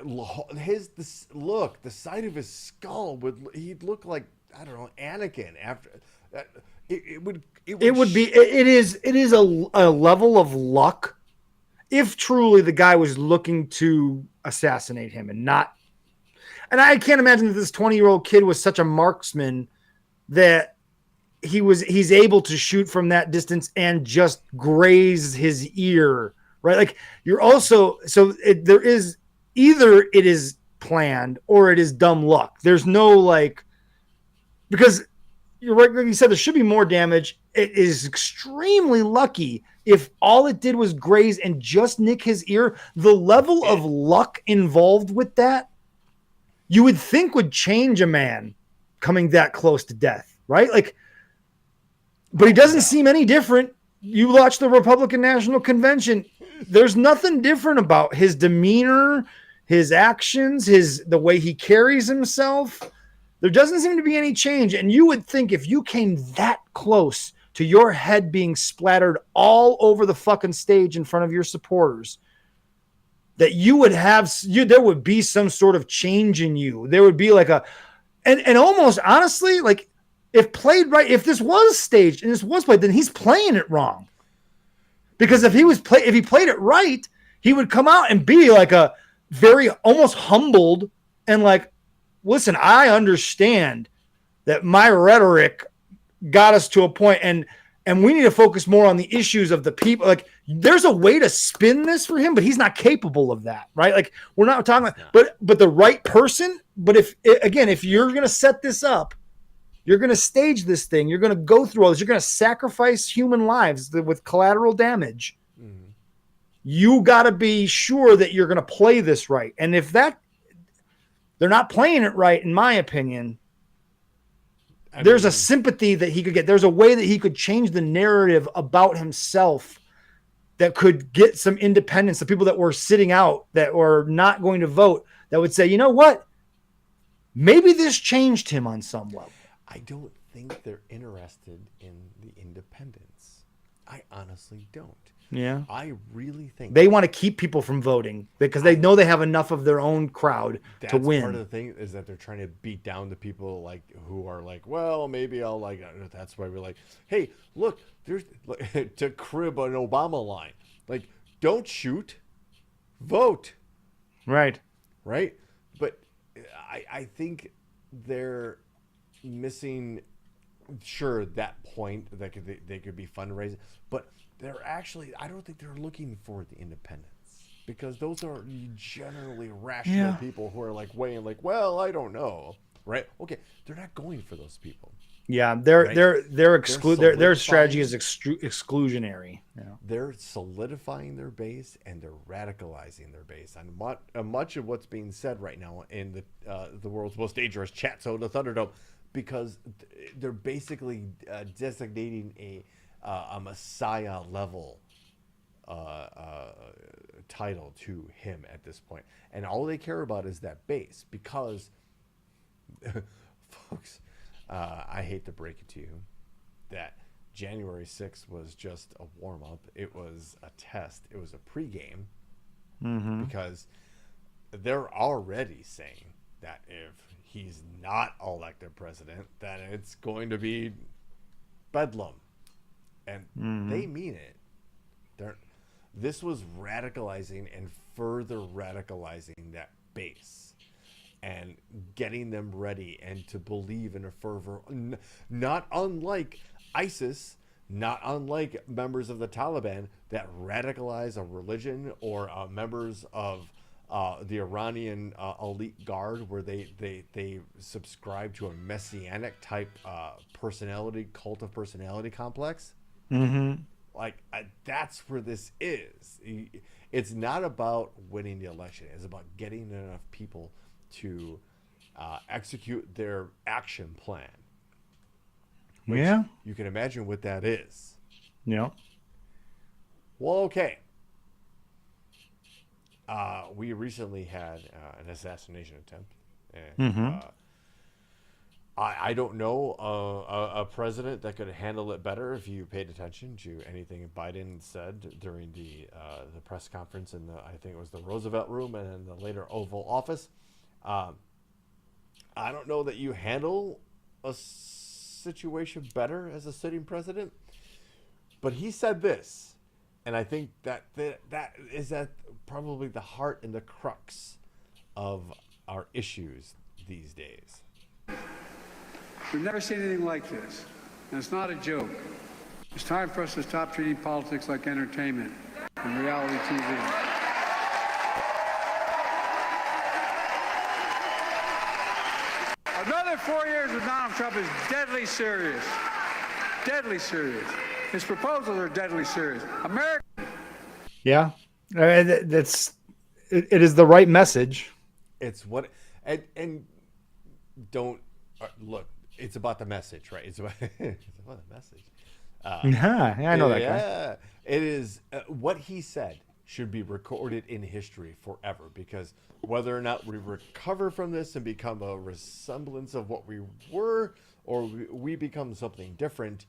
Speaker 2: Look, the side of his skull he'd look like, I don't know, Anakin after that. It is a level of luck if truly the guy was looking to assassinate him and not. And I can't imagine that this 20-year-old kid was such a marksman that he's able to shoot from that distance and just graze his ear, right? Like you're also, there is either it is planned or it is dumb luck. There's no because
Speaker 3: you're right. Like you said, there should be more damage. It is extremely lucky if all it did was graze and just nick his ear. The level of luck involved with that, you would think would change a man coming that close to death, right? Like, but he doesn't seem any different. You watch the Republican National Convention. There's nothing different about his demeanor, his actions, the way he carries himself. There doesn't seem to be any change. And you would think if you came that close to your head being splattered all over the fucking stage in front of your supporters, that you would have, there would be some sort of change in you. There would be like and almost honestly, like if played right, if this was staged and this was played, then he's playing it wrong. Because if he played it right, he would come out and be like a very almost humbled and like, listen, I understand that my rhetoric got us to a point and we need to focus more on the issues of the people. Like there's a way to spin this for him, but he's not capable of that, right? Like we're not talking about, but the right person. But if you're going to set this up, you're going to stage this thing, you're going to go through all this, you're going to sacrifice human lives with collateral damage. Mm-hmm. You got to be sure that you're going to play this right. And if they're not playing it right, in my opinion, there's a sympathy that he could get. There's a way that he could change the narrative about himself that could get some independence. The people that were sitting out, that were not going to vote, that would say, you know what? Maybe this changed him on some level.
Speaker 2: I don't think they're interested in the independence. I honestly don't.
Speaker 3: Yeah.
Speaker 2: I really think
Speaker 3: they want to keep people from voting because they know they have enough of their own crowd to win.
Speaker 2: Part of the thing is that they're trying to beat down the people like who are like, well, maybe I'll like. That's why we're like, hey, look, there's to crib an Obama line, like, don't shoot, vote,
Speaker 3: right.
Speaker 2: But I think they're missing. Sure, that point that they could be fundraising, but they're actually, I don't think they're looking for the independents, because those are generally rational people who are like weighing like, well, I don't know, right? Okay, they're not going for those people.
Speaker 3: Yeah, their strategy is exclusionary. Yeah.
Speaker 2: They're solidifying their base and they're radicalizing their base. And much of what's being said right now in the world's most dangerous chat zone, the Thunderdome, because they're basically designating a Messiah level title to him at this point, and all they care about is that base. Because, folks, I hate to break it to you, that January 6th was just a warm up. It was a test. It was a pregame, because they're already saying that if he's not elected president, then it's going to be bedlam. And they mean it. This was radicalizing and further radicalizing that base and getting them ready and to believe in a fervor, not unlike ISIS, not unlike members of the Taliban that radicalize a religion, or members of the Iranian elite guard, where they subscribe to a messianic type personality, cult of personality complex. Mm-hmm. Like that's where this is. It's not about winning the election. It's about getting enough people to execute their action plan. Which you can imagine what that is.
Speaker 3: Yeah.
Speaker 2: Well, okay. We recently had an assassination attempt. And, I don't know a president that could handle it better. If you paid attention to anything Biden said during the press conference in I think it was the Roosevelt Room and in the later Oval Office, I don't know that you handle a situation better as a sitting president. But he said this, and I think that is at probably the heart and the crux of our issues these days.
Speaker 4: We've never seen anything like this, and it's not a joke. It's time for us to stop treating politics like entertainment and reality TV. Another 4 years of Donald Trump is deadly serious. Deadly serious. His proposals are deadly serious. America.
Speaker 3: Yeah, it is the right message.
Speaker 2: It's what and don't look. It's about the message, right? It's about, it's about the message.
Speaker 3: Yeah, I know that guy.
Speaker 2: Yeah, it is. What he said should be recorded in history forever, because whether or not we recover from this and become a resemblance of what we were, or we become something different,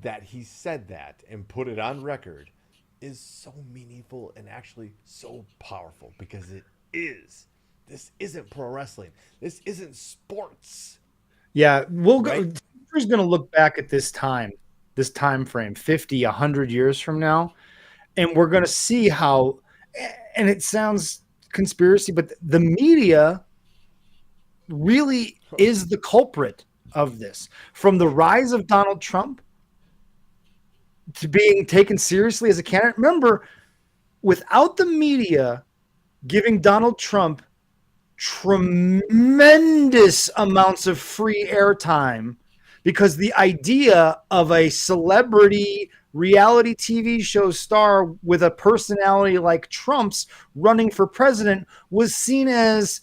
Speaker 2: that he said that and put it on record is so meaningful and actually so powerful, because it is. This isn't pro wrestling. This isn't sports.
Speaker 3: Yeah, we'll go.
Speaker 2: Right?
Speaker 3: Who's going to look back at this time frame, 50, 100 years from now, and we're going to see how, and it sounds conspiracy, but the media really is the culprit of this. From the rise of Donald Trump to being taken seriously as a candidate. Remember, without the media giving Donald Trump tremendous amounts of free airtime, because the idea of a celebrity reality TV show star with a personality like Trump's running for president was seen as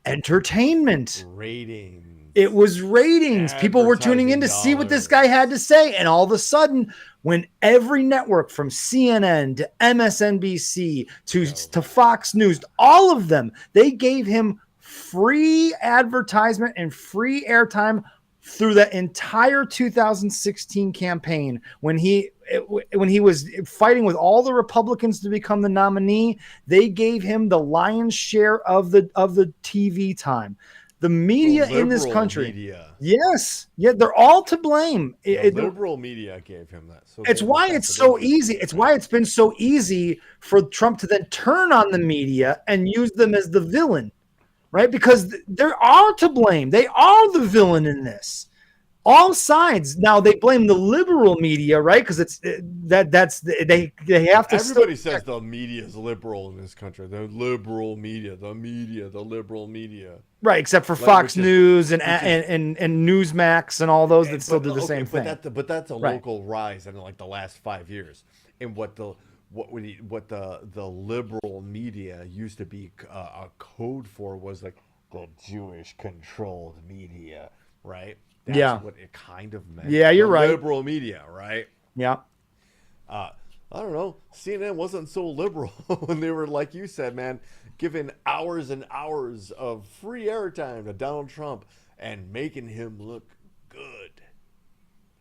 Speaker 3: entertainment.
Speaker 2: Ratings.
Speaker 3: It was ratings. People were tuning in to see what this guy had to say. And all of a sudden, when every network from CNN to MSNBC to Fox News, all of them, they gave him free advertisement and free airtime through the entire 2016 campaign, when he was fighting with all the Republicans to become the nominee. They gave him the lion's share of the TV time. The media in this country, yes, yeah, they're all to blame.
Speaker 2: The liberal media gave him that. So
Speaker 3: it's why it's so easy. It's why it's been so easy for Trump to then turn on the media and use them as the villain, right? Because they are to blame. They are the villain in this. All sides. Now they blame the liberal media, right? Because it's they have to.
Speaker 2: Everybody says the media is liberal in this country. The liberal media, the liberal media.
Speaker 3: Right, except for Fox News and Newsmax and all those that still do the same thing.
Speaker 2: But that's a local rise in like the last 5 years. And what the liberal media used to be a code for was like the Jewish controlled media, right? That's what it kind of meant.
Speaker 3: Yeah, you're right.
Speaker 2: Liberal media, right?
Speaker 3: Yeah.
Speaker 2: I don't know. CNN wasn't so liberal when they were, like you said, man, giving hours and hours of free airtime to Donald Trump and making him look good,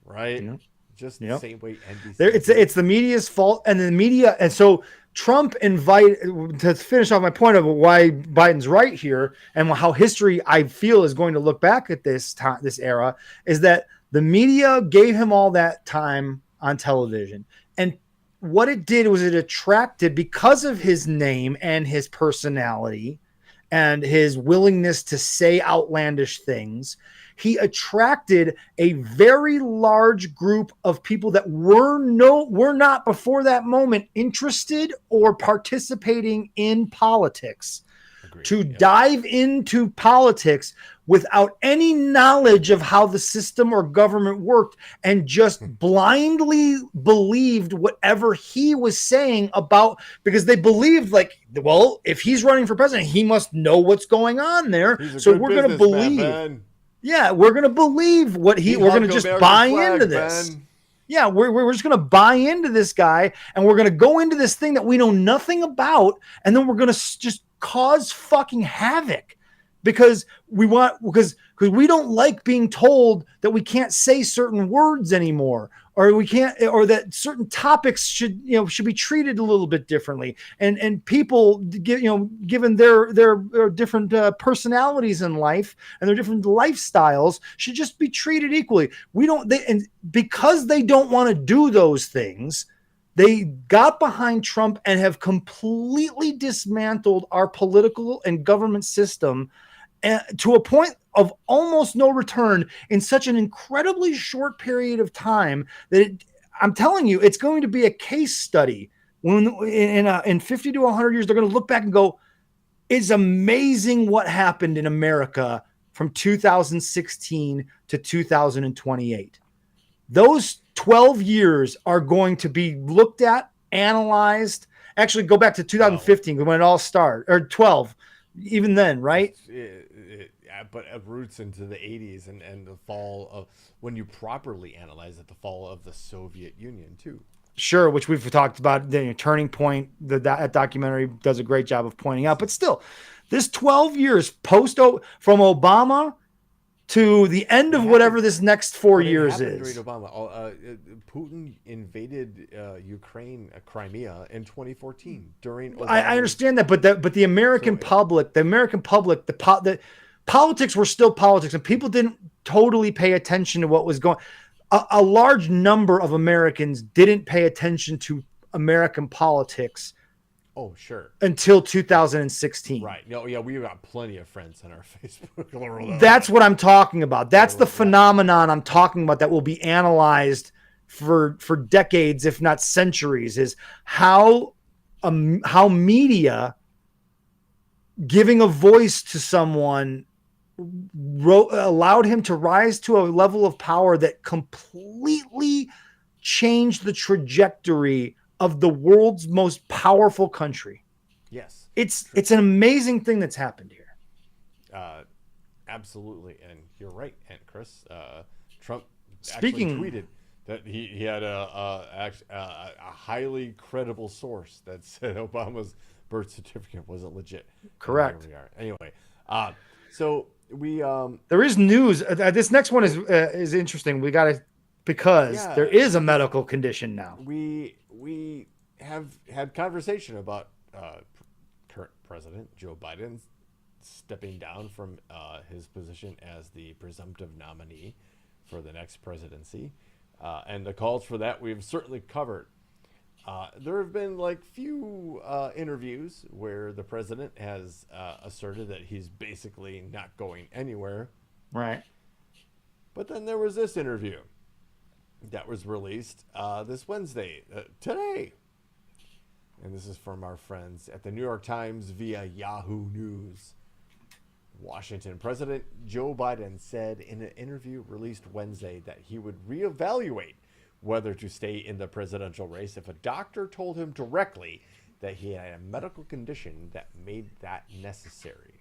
Speaker 2: right? Yeah. Just the same way NBC.
Speaker 3: It's the media's fault, and the media, and so Trump to finish off my point of why Biden's right here and how history, I feel, is going to look back at this era, is that the media gave him all that time on television. And what it did was it attracted, because of his name and his personality and his willingness to say outlandish things, he attracted a very large group of people that were not before that moment interested or participating in politics. To dive into politics without any knowledge of how the system or government worked, and just blindly believed whatever he was saying about, because they believed, like, well, if he's running for president, he must know what's going on there. So we're going to believe. Man. Yeah, we're going to believe what we're going to just buy into this. Ben. Yeah, we're just going to buy into this guy, and we're going to go into this thing that we know nothing about, and then we're going to just cause fucking havoc because we don't like being told that we can't say certain words anymore, or we can't, or that certain topics should be treated a little bit differently, and people given their different personalities in life and their different lifestyles should just be treated equally. And because they don't want to do those things, they got behind Trump and have completely dismantled our political and government system to a point of almost no return in such an incredibly short period of time that I'm telling you, it's going to be a case study. When in 50 to 100 years, they're going to look back and go, it's amazing what happened in America from 2016 to 2028. Those 12 years are going to be looked at, analyzed. Actually, go back to 2015 when it all started, or 12, even then, right?
Speaker 2: But it roots into the 80s and the fall of, when you properly analyze it, the fall of the Soviet Union, too.
Speaker 3: Sure, which we've talked about, the turning point. That documentary does a great job of pointing out. But still, this 12 years post from Obama to the end of whatever this next 4 years is.
Speaker 2: During Obama. Putin invaded Ukraine, Crimea in 2014 during Obama.
Speaker 3: I understand that, but the American public, the politics were still politics, and people didn't totally pay attention to what was going. A large number of Americans didn't pay attention to American politics.
Speaker 2: Oh, sure.
Speaker 3: Until 2016.
Speaker 2: Right. No, yeah, we've got plenty of friends on our Facebook.
Speaker 3: That's what I'm talking about. That's the phenomenon I'm talking about that will be analyzed for decades, if not centuries, is how media giving a voice to someone allowed him to rise to a level of power that completely changed the trajectory of the world's most powerful country.
Speaker 2: Yes.
Speaker 3: It's an amazing thing that's happened here.
Speaker 2: Absolutely. And you're right, Aunt Chris. Trump
Speaker 3: Speaking,
Speaker 2: actually tweeted that he had a highly credible source that said Obama's birth certificate wasn't legit.
Speaker 3: Correct.
Speaker 2: Here we are. Anyway, so we
Speaker 3: there is news. This next one is interesting. We got to, because there is a medical condition now.
Speaker 2: We have had conversation about current President Joe Biden stepping down from his position as the presumptive nominee for the next presidency, and the calls for that we've certainly covered. There have been few interviews where the president has asserted that he's basically not going anywhere.
Speaker 3: Right.
Speaker 2: But then there was this interview that was released this Wednesday, today. And this is from our friends at the New York Times via Yahoo News. Washington President Joe Biden said in an interview released Wednesday that he would reevaluate whether to stay in the presidential race if a doctor told him directly that he had a medical condition that made that necessary.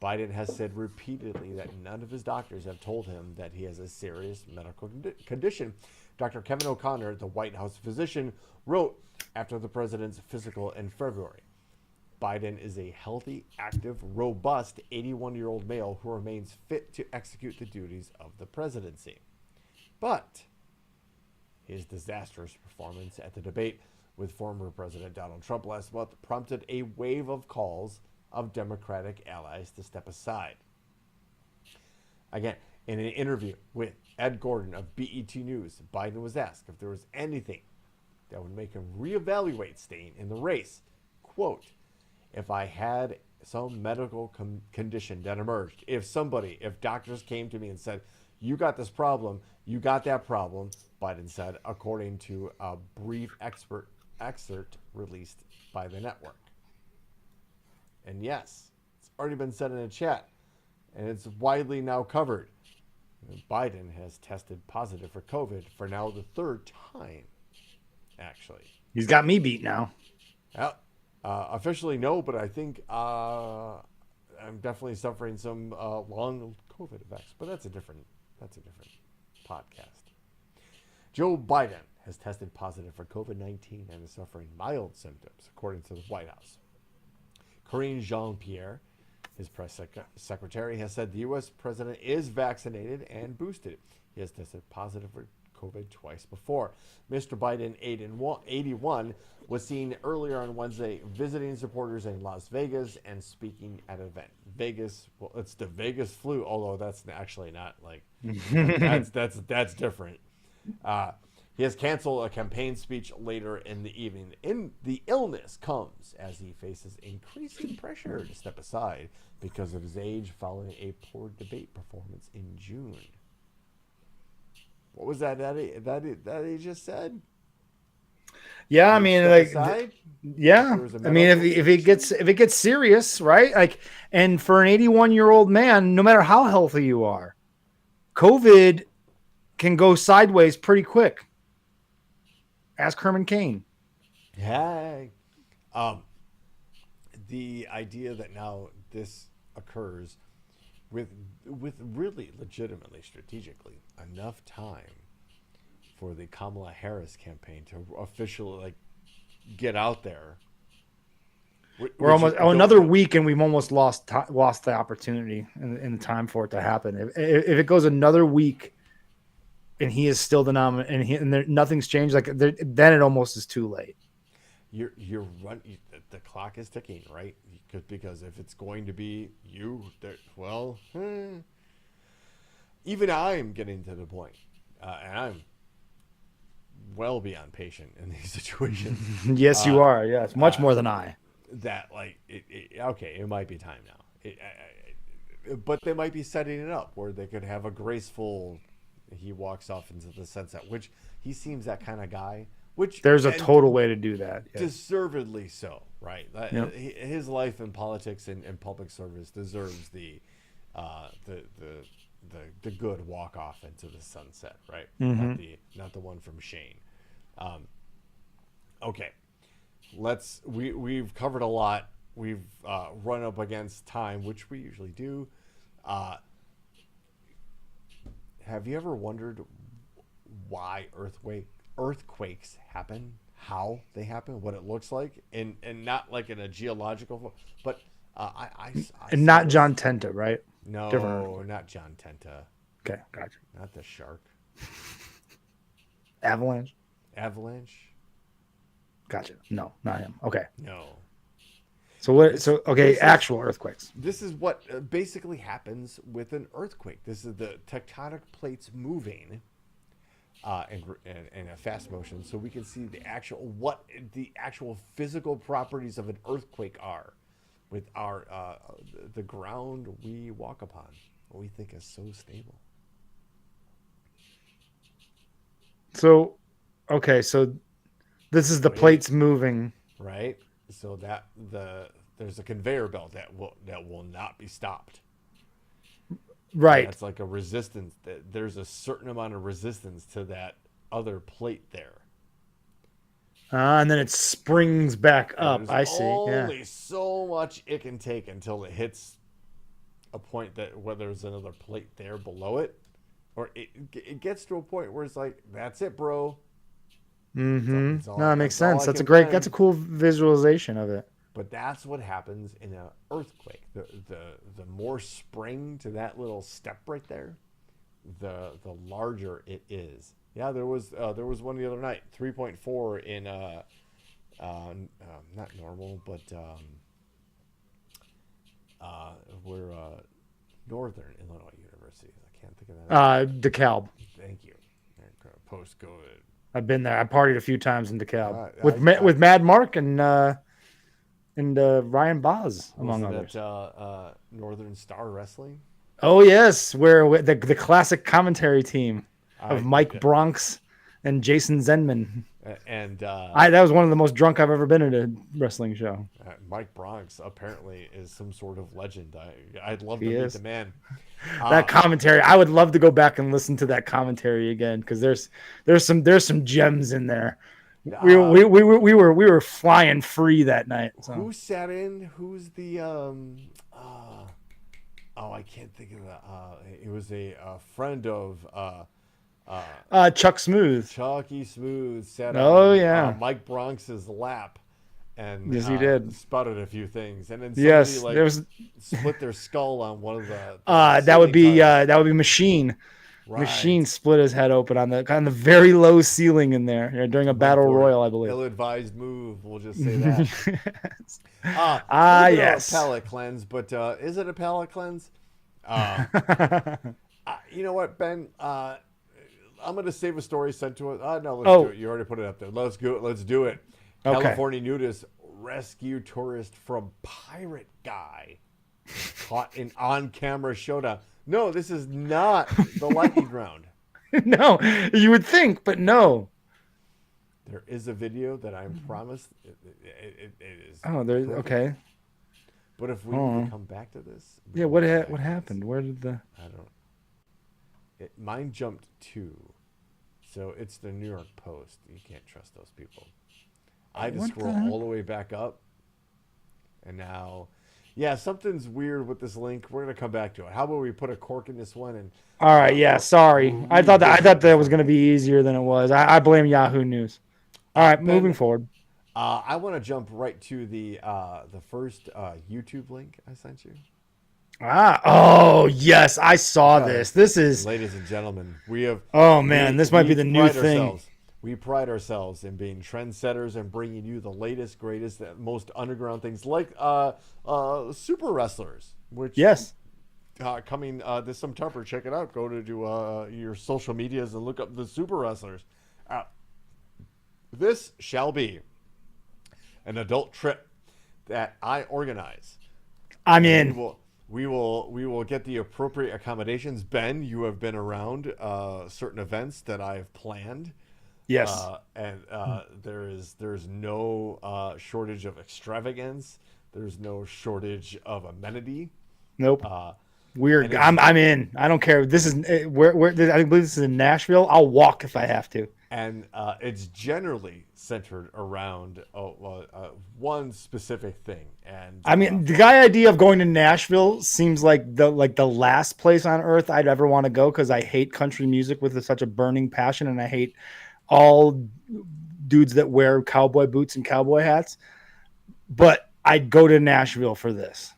Speaker 2: Biden has said repeatedly that none of his doctors have told him that he has a serious medical condition. Dr. Kevin O'Connor, the White House physician, wrote after the president's physical in February. Biden is a healthy, active, robust 81-year-old male who remains fit to execute the duties of the presidency. But his disastrous performance at the debate with former President Donald Trump last month prompted a wave of calls of Democratic allies to step aside. Again, in an interview with Ed Gordon of BET News, Biden was asked if there was anything that would make him reevaluate staying in the race. Quote, if I had some medical condition that emerged, if doctors came to me and said, you got this problem, you got that problem, Biden said, according to a brief excerpt released by the network. And yes, it's already been said in a chat, and it's widely now covered. Biden has tested positive for COVID for now the third time, actually.
Speaker 3: He's got me beat now.
Speaker 2: Yeah. Officially, no, but I think I'm definitely suffering some long COVID effects. But that's a different podcast. Joe Biden has tested positive for COVID-19 and is suffering mild symptoms, according to the White House. Karine Jean-Pierre, his press secretary, has said the U.S. president is vaccinated and boosted. He has tested positive for COVID twice before. Mr. Biden, 81, was seen earlier on Wednesday visiting supporters in Las Vegas and speaking at an event. Vegas, well, it's the Vegas flu, although that's actually not that's different. He has canceled a campaign speech later in the evening. The illness comes as he faces increasing pressure to step aside because of his age following a poor debate performance in June. What was that he just said?
Speaker 3: Yeah, I
Speaker 2: You
Speaker 3: mean,
Speaker 2: step
Speaker 3: like,
Speaker 2: aside?
Speaker 3: yeah.
Speaker 2: There was a
Speaker 3: I mean,
Speaker 2: medical
Speaker 3: if it gets serious, right? Like, and for an 81-year-old man, no matter how healthy you are, COVID can go sideways pretty quick. Ask Herman Cain.
Speaker 2: Hey. The idea that now this occurs with really legitimately strategically enough time for the Kamala Harris campaign to officially like get out there.
Speaker 3: We're almost another week, and we've almost lost the opportunity and the time for it to happen. If it goes another week, and he is still the nominee, and nothing's changed, like then it almost is too late.
Speaker 2: You're the clock is ticking, right? Because if it's going to be you, even I'm getting to the point, and I'm well beyond patient in these situations.
Speaker 3: Yes, you are. Yes, much more than I.
Speaker 2: That like okay, it might be time now. But they might be setting it up where they could have a graceful. He walks off into the sunset, which he seems that kind of guy. Which
Speaker 3: there's a total way to do that. Yes.
Speaker 2: Deservedly so, right?
Speaker 3: Yep.
Speaker 2: His life in politics and public service deserves the good walk off into the sunset, right?
Speaker 3: Mm-hmm.
Speaker 2: Not the one from Shane. Okay, we've covered a lot. We've run up against time, which we usually do. Have you ever wondered why earthquakes happen, how they happen, what it looks like, and not like in a geological, but I
Speaker 3: and not John Tenta, right?
Speaker 2: No,
Speaker 3: different.
Speaker 2: Not John Tenta.
Speaker 3: Okay, gotcha.
Speaker 2: Not the shark.
Speaker 3: Avalanche.
Speaker 2: Gotcha.
Speaker 3: No, not him. Okay.
Speaker 2: No.
Speaker 3: So what? So okay, actual earthquakes.
Speaker 2: This is what basically happens with an earthquake. This is the tectonic plates moving. In a fast motion, so we can see the actual physical properties of an earthquake are, with our the ground we walk upon, what we think is so stable.
Speaker 3: So, okay, so this is the plates moving,
Speaker 2: right? So that there's a conveyor belt that will not be stopped.
Speaker 3: Right.
Speaker 2: That's like a resistance. There's a certain amount of resistance to that other plate there.
Speaker 3: And then it springs back up. I see.
Speaker 2: Only so much it can take until it hits a point where there's another plate there below it, or it gets to a point where it's like, that's it, bro.
Speaker 3: Mm-hmm. No, it makes sense. That's a cool visualization of it.
Speaker 2: But that's what happens in an earthquake. The more spring to that little step right there, the larger it is. Yeah, there was one the other night, 3.4 in not normal, but we're Northern Illinois University. I can't think of that.
Speaker 3: DeKalb.
Speaker 2: Thank you. Post-COVID.
Speaker 3: I've been there. I partied a few times in DeKalb with Mad Mark and Ryan Boz, among others.
Speaker 2: Northern Star Wrestling.
Speaker 3: Oh yes, where the classic commentary team of Mike Bronx and Jason Zenman.
Speaker 2: And
Speaker 3: that was one of the most drunk I've ever been at a wrestling show.
Speaker 2: Mike Bronx apparently is some sort of legend. I'd love to meet the man.
Speaker 3: That commentary, I would love to go back and listen to that commentary again, because there's some gems in there. We were flying free that night. So.
Speaker 2: Who sat in? Who's the I can't think of that. It was a friend of
Speaker 3: Chuck Smooth.
Speaker 2: Chucky Smooth sat
Speaker 3: on
Speaker 2: Mike Bronx's lap, and
Speaker 3: yes, he did.
Speaker 2: sputtered a few things, and then somebody split their skull on one of the
Speaker 3: that would be Machine.
Speaker 2: Right.
Speaker 3: Machine split his head open on the very low ceiling in there during a battle royal, I believe.
Speaker 2: Ill-advised move. We'll just say that.
Speaker 3: Yes.
Speaker 2: A palate cleanse, but is it a palate cleanse? You know what, Ben? I'm going to save a story sent to us. No, let's do it. You already put it up there. Let's do it.
Speaker 3: Okay.
Speaker 2: California nudist rescue tourist from pirate guy caught in on-camera showdown. No, this is not the lightning round.
Speaker 3: No, you would think, but no.
Speaker 2: There is a video that I'm promised. It is.
Speaker 3: Oh, there's
Speaker 2: perfect.
Speaker 3: okay.
Speaker 2: But if we need to come back to this, we
Speaker 3: Yeah,
Speaker 2: can
Speaker 3: what
Speaker 2: come back
Speaker 3: what
Speaker 2: to
Speaker 3: happened?
Speaker 2: this.
Speaker 3: Where did the
Speaker 2: I don't. Mine jumped 2, so it's the New York Post. You can't trust those people. I had to
Speaker 3: What
Speaker 2: scroll
Speaker 3: the heck?
Speaker 2: all the way back up, and now, yeah, something's weird with this link. We're gonna come back to it. How about we put a cork in this one and
Speaker 3: All right, yeah, sorry. I thought that was going to be easier than it was. I blame Yahoo News. All right,
Speaker 2: Ben,
Speaker 3: moving forward.
Speaker 2: I want to jump right to the first YouTube link I sent you.
Speaker 3: Oh, yes, I saw this. This is
Speaker 2: Ladies and gentlemen, we have.
Speaker 3: Oh man, this might be the new
Speaker 2: pride
Speaker 3: thing.
Speaker 2: ourselves- We pride ourselves in being trendsetters and bringing you the latest, greatest, most underground things like super wrestlers. Which
Speaker 3: Yes.
Speaker 2: coming this September. Check it out. Go to your social medias and look up the super wrestlers. This shall be an adult trip that I organize.
Speaker 3: I'm
Speaker 2: We
Speaker 3: in.
Speaker 2: will get the appropriate accommodations. Ben, you have been around certain events that I have planned.
Speaker 3: Yes.
Speaker 2: And there's no shortage of extravagance. There's no shortage of amenity.
Speaker 3: Nope. Weird.
Speaker 2: and
Speaker 3: I'm in. I don't care. This is where I believe this is in Nashville. I'll walk if I have to.
Speaker 2: And it's generally centered around one specific thing. And
Speaker 3: I mean, the guy idea of going to Nashville seems like the last place on earth I'd ever want to go because I hate country music with such a burning passion, and I hate all dudes that wear cowboy boots and cowboy hats. But I'd go to Nashville for this.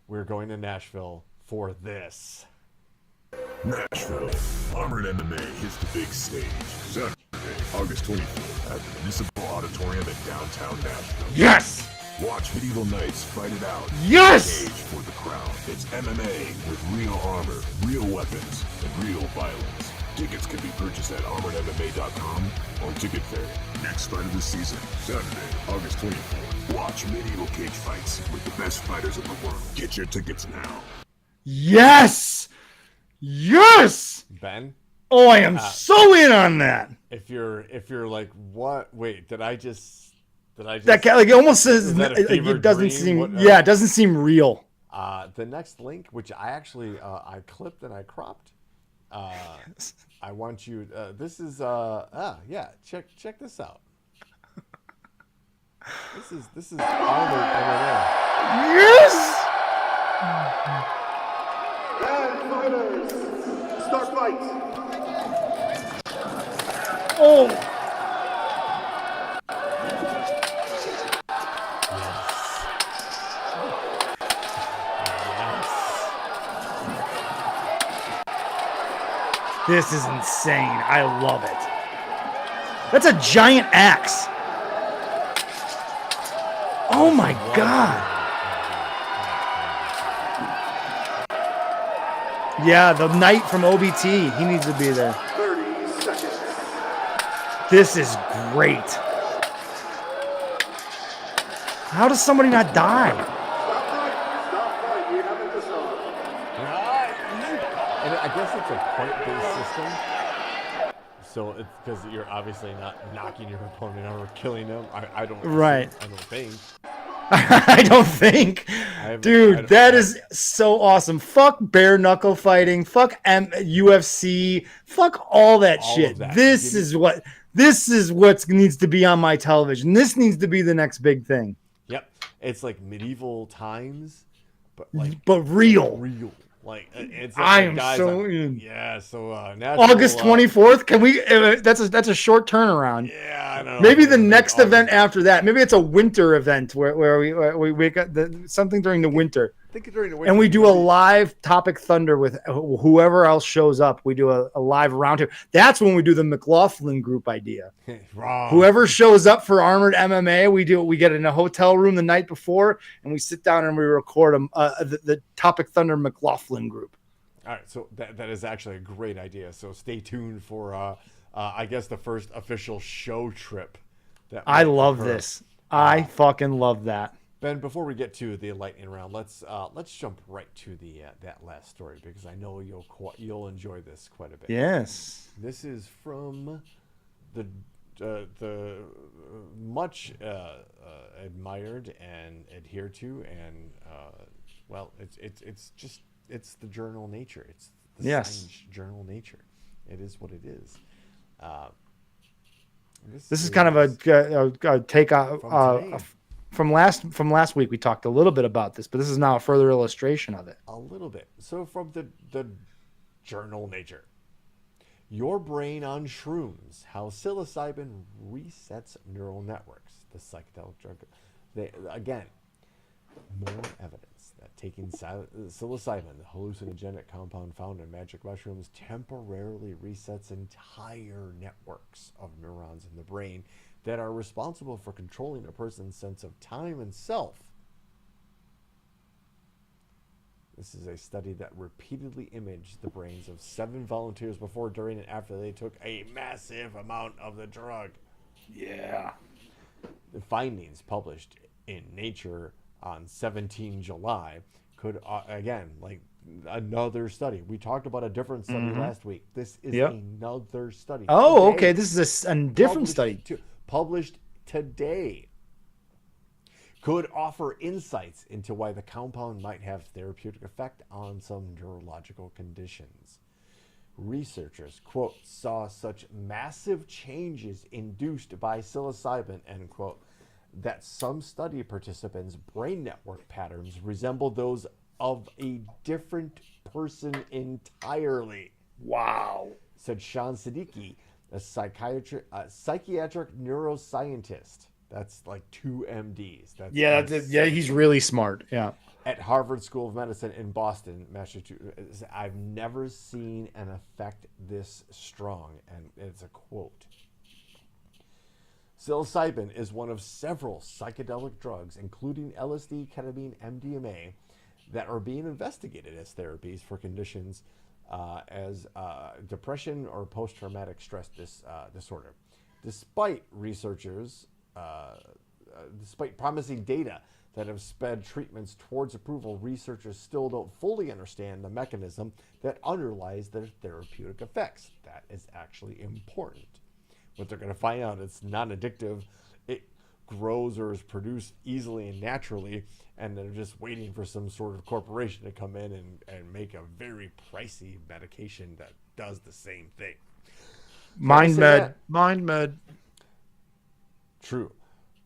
Speaker 2: we're going to Nashville for this.
Speaker 5: Nashville. Armored MMA hits the big stage. Saturday, August 24th at the Municipal Auditorium in downtown Nashville.
Speaker 3: Yes.
Speaker 5: Watch Medieval Knights fight it out.
Speaker 3: Yes!
Speaker 5: Cage for the crown. It's MMA with real armor, real weapons, and real violence. Tickets can be purchased at armoredmma.com or Ticket Fair. Next fight of the season, Saturday, August 24th. Watch medieval cage fights with the best fighters in the world. Get your tickets now.
Speaker 3: Yes. Yes.
Speaker 2: Ben,
Speaker 3: Oh, I am so in on that.
Speaker 2: if you're like, what? Wait, did I just?
Speaker 3: That guy, like, it almost says
Speaker 2: Is that a
Speaker 3: like,
Speaker 2: fever
Speaker 3: it doesn't
Speaker 2: dream?
Speaker 3: seem.
Speaker 2: What,
Speaker 3: Yeah, it doesn't seem real.
Speaker 2: The next link, which I actually I clipped and I cropped. I want you. This is yeah. Check this out. This is armored MMA.
Speaker 3: Yes.
Speaker 6: And fighters, start fight.
Speaker 3: Oh. This is insane. I love it. That's a giant axe. Oh my God. Yeah, the knight from OBT. He needs to be there.
Speaker 6: 30 seconds.
Speaker 3: This is great. How does somebody not die?
Speaker 6: Stop fight. Stop fight. We haven't decided.
Speaker 2: And I guess it's a point-based system. So it's because you're obviously not knocking your opponent out or killing them. I don't.
Speaker 3: Right.
Speaker 2: I don't think.
Speaker 3: I don't think. Dude, that is so awesome. Fuck bare knuckle fighting. Fuck UFC. Fuck all that
Speaker 2: All
Speaker 3: shit.
Speaker 2: of that.
Speaker 3: This is what needs to be on my television. This needs to be the next big thing.
Speaker 2: Yep. It's like medieval times, but like
Speaker 3: But real.
Speaker 2: real. Like it's.
Speaker 3: I
Speaker 2: like
Speaker 3: am
Speaker 2: guys
Speaker 3: so
Speaker 2: on-
Speaker 3: in.
Speaker 2: Yeah. So Nashville,
Speaker 3: August 24th. Can we that's a short turnaround.
Speaker 2: Yeah, I don't know.
Speaker 3: Maybe the
Speaker 2: Like
Speaker 3: next
Speaker 2: August-
Speaker 3: event after that. Maybe it's a winter event where we got something during the winter.
Speaker 2: I think during the
Speaker 3: And we do a
Speaker 2: maybe-
Speaker 3: live Topic Thunder with whoever else shows up. We do a live round here. That's when we do the McLaughlin group idea.
Speaker 2: Wrong.
Speaker 3: Whoever shows up for Armored MMA, we get in a hotel room the night before, and we sit down and we record the Topic Thunder McLaughlin group.
Speaker 2: All right, so that is actually a great idea. So stay tuned for, I guess, the first official show trip. That
Speaker 3: I
Speaker 2: might
Speaker 3: love
Speaker 2: occur.
Speaker 3: this. I fucking love that.
Speaker 2: Ben, before we get to the lightning round, let's jump right to the that last story because I know you'll enjoy this quite a bit.
Speaker 3: Yes.
Speaker 2: This is from the the much admired and adhered to, and well, it's the journal Nature. It's the science journal Nature. It is what it is.
Speaker 3: This is kind of a take from last week. We talked a little bit about this, but this is now a further illustration of it.
Speaker 2: A little bit. So from the journal Nature, your brain on shrooms: how psilocybin resets neural networks. The psychedelic drug. Again, more evidence that taking psilocybin, the hallucinogenic compound found in magic mushrooms, temporarily resets entire networks of neurons in the brain that are responsible for controlling a person's sense of time and self. This is a study that repeatedly imaged the brains of 7 volunteers before, during, and after they took a massive amount of the drug.
Speaker 3: Yeah.
Speaker 2: The findings, published in Nature on 17 July, could, again, like another study. We talked about a different study last week. This is another study.
Speaker 3: Oh,
Speaker 2: today,
Speaker 3: okay. This is a different study.
Speaker 2: Published today. Could offer insights into why the compound might have therapeutic effect on some neurological conditions. Researchers, quote, saw such massive changes induced by psilocybin, end quote, that some study participants' brain network patterns resembled those of a different person entirely.
Speaker 3: Wow.
Speaker 2: Said Sean Siddiqui, a psychiatric neuroscientist. That's like 2 MDs.
Speaker 3: He's really smart. Yeah.
Speaker 2: At Harvard School of Medicine in Boston, Massachusetts. I've never seen an effect this strong, and it's a quote. Psilocybin is one of several psychedelic drugs, including LSD, ketamine, MDMA, that are being investigated as therapies for conditions as depression or post-traumatic stress disorder. Despite promising data that have sped treatments towards approval, researchers still don't fully understand the mechanism that underlies their therapeutic effects. That is actually important. What they're going to find out, it's non-addictive, it grows or is produced easily and naturally, and they're just waiting for some sort of corporation to come in and make a very pricey medication that does the same thing.
Speaker 3: Mind med.
Speaker 2: True.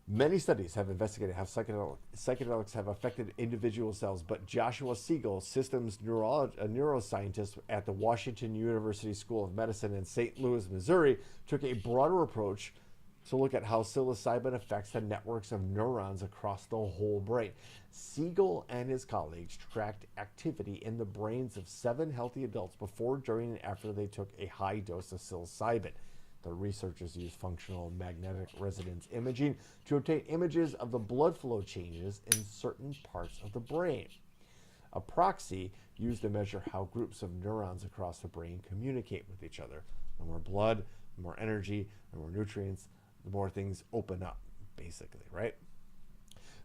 Speaker 2: Many studies have investigated how psychedelics have affected individual cells, but Joshua Siegel, systems neuroscientist at the Washington University School of Medicine in St. Louis, Missouri, took a broader approach to look at how psilocybin affects the networks of neurons across the whole brain. Siegel and his colleagues tracked activity in the brains of 7 healthy adults before, during, and after they took a high dose of psilocybin. The researchers used functional magnetic resonance imaging to obtain images of the blood flow changes in certain parts of the brain. A proxy used to measure how groups of neurons across the brain communicate with each other. The more blood, the more energy, the more nutrients, the more things open up, basically, right?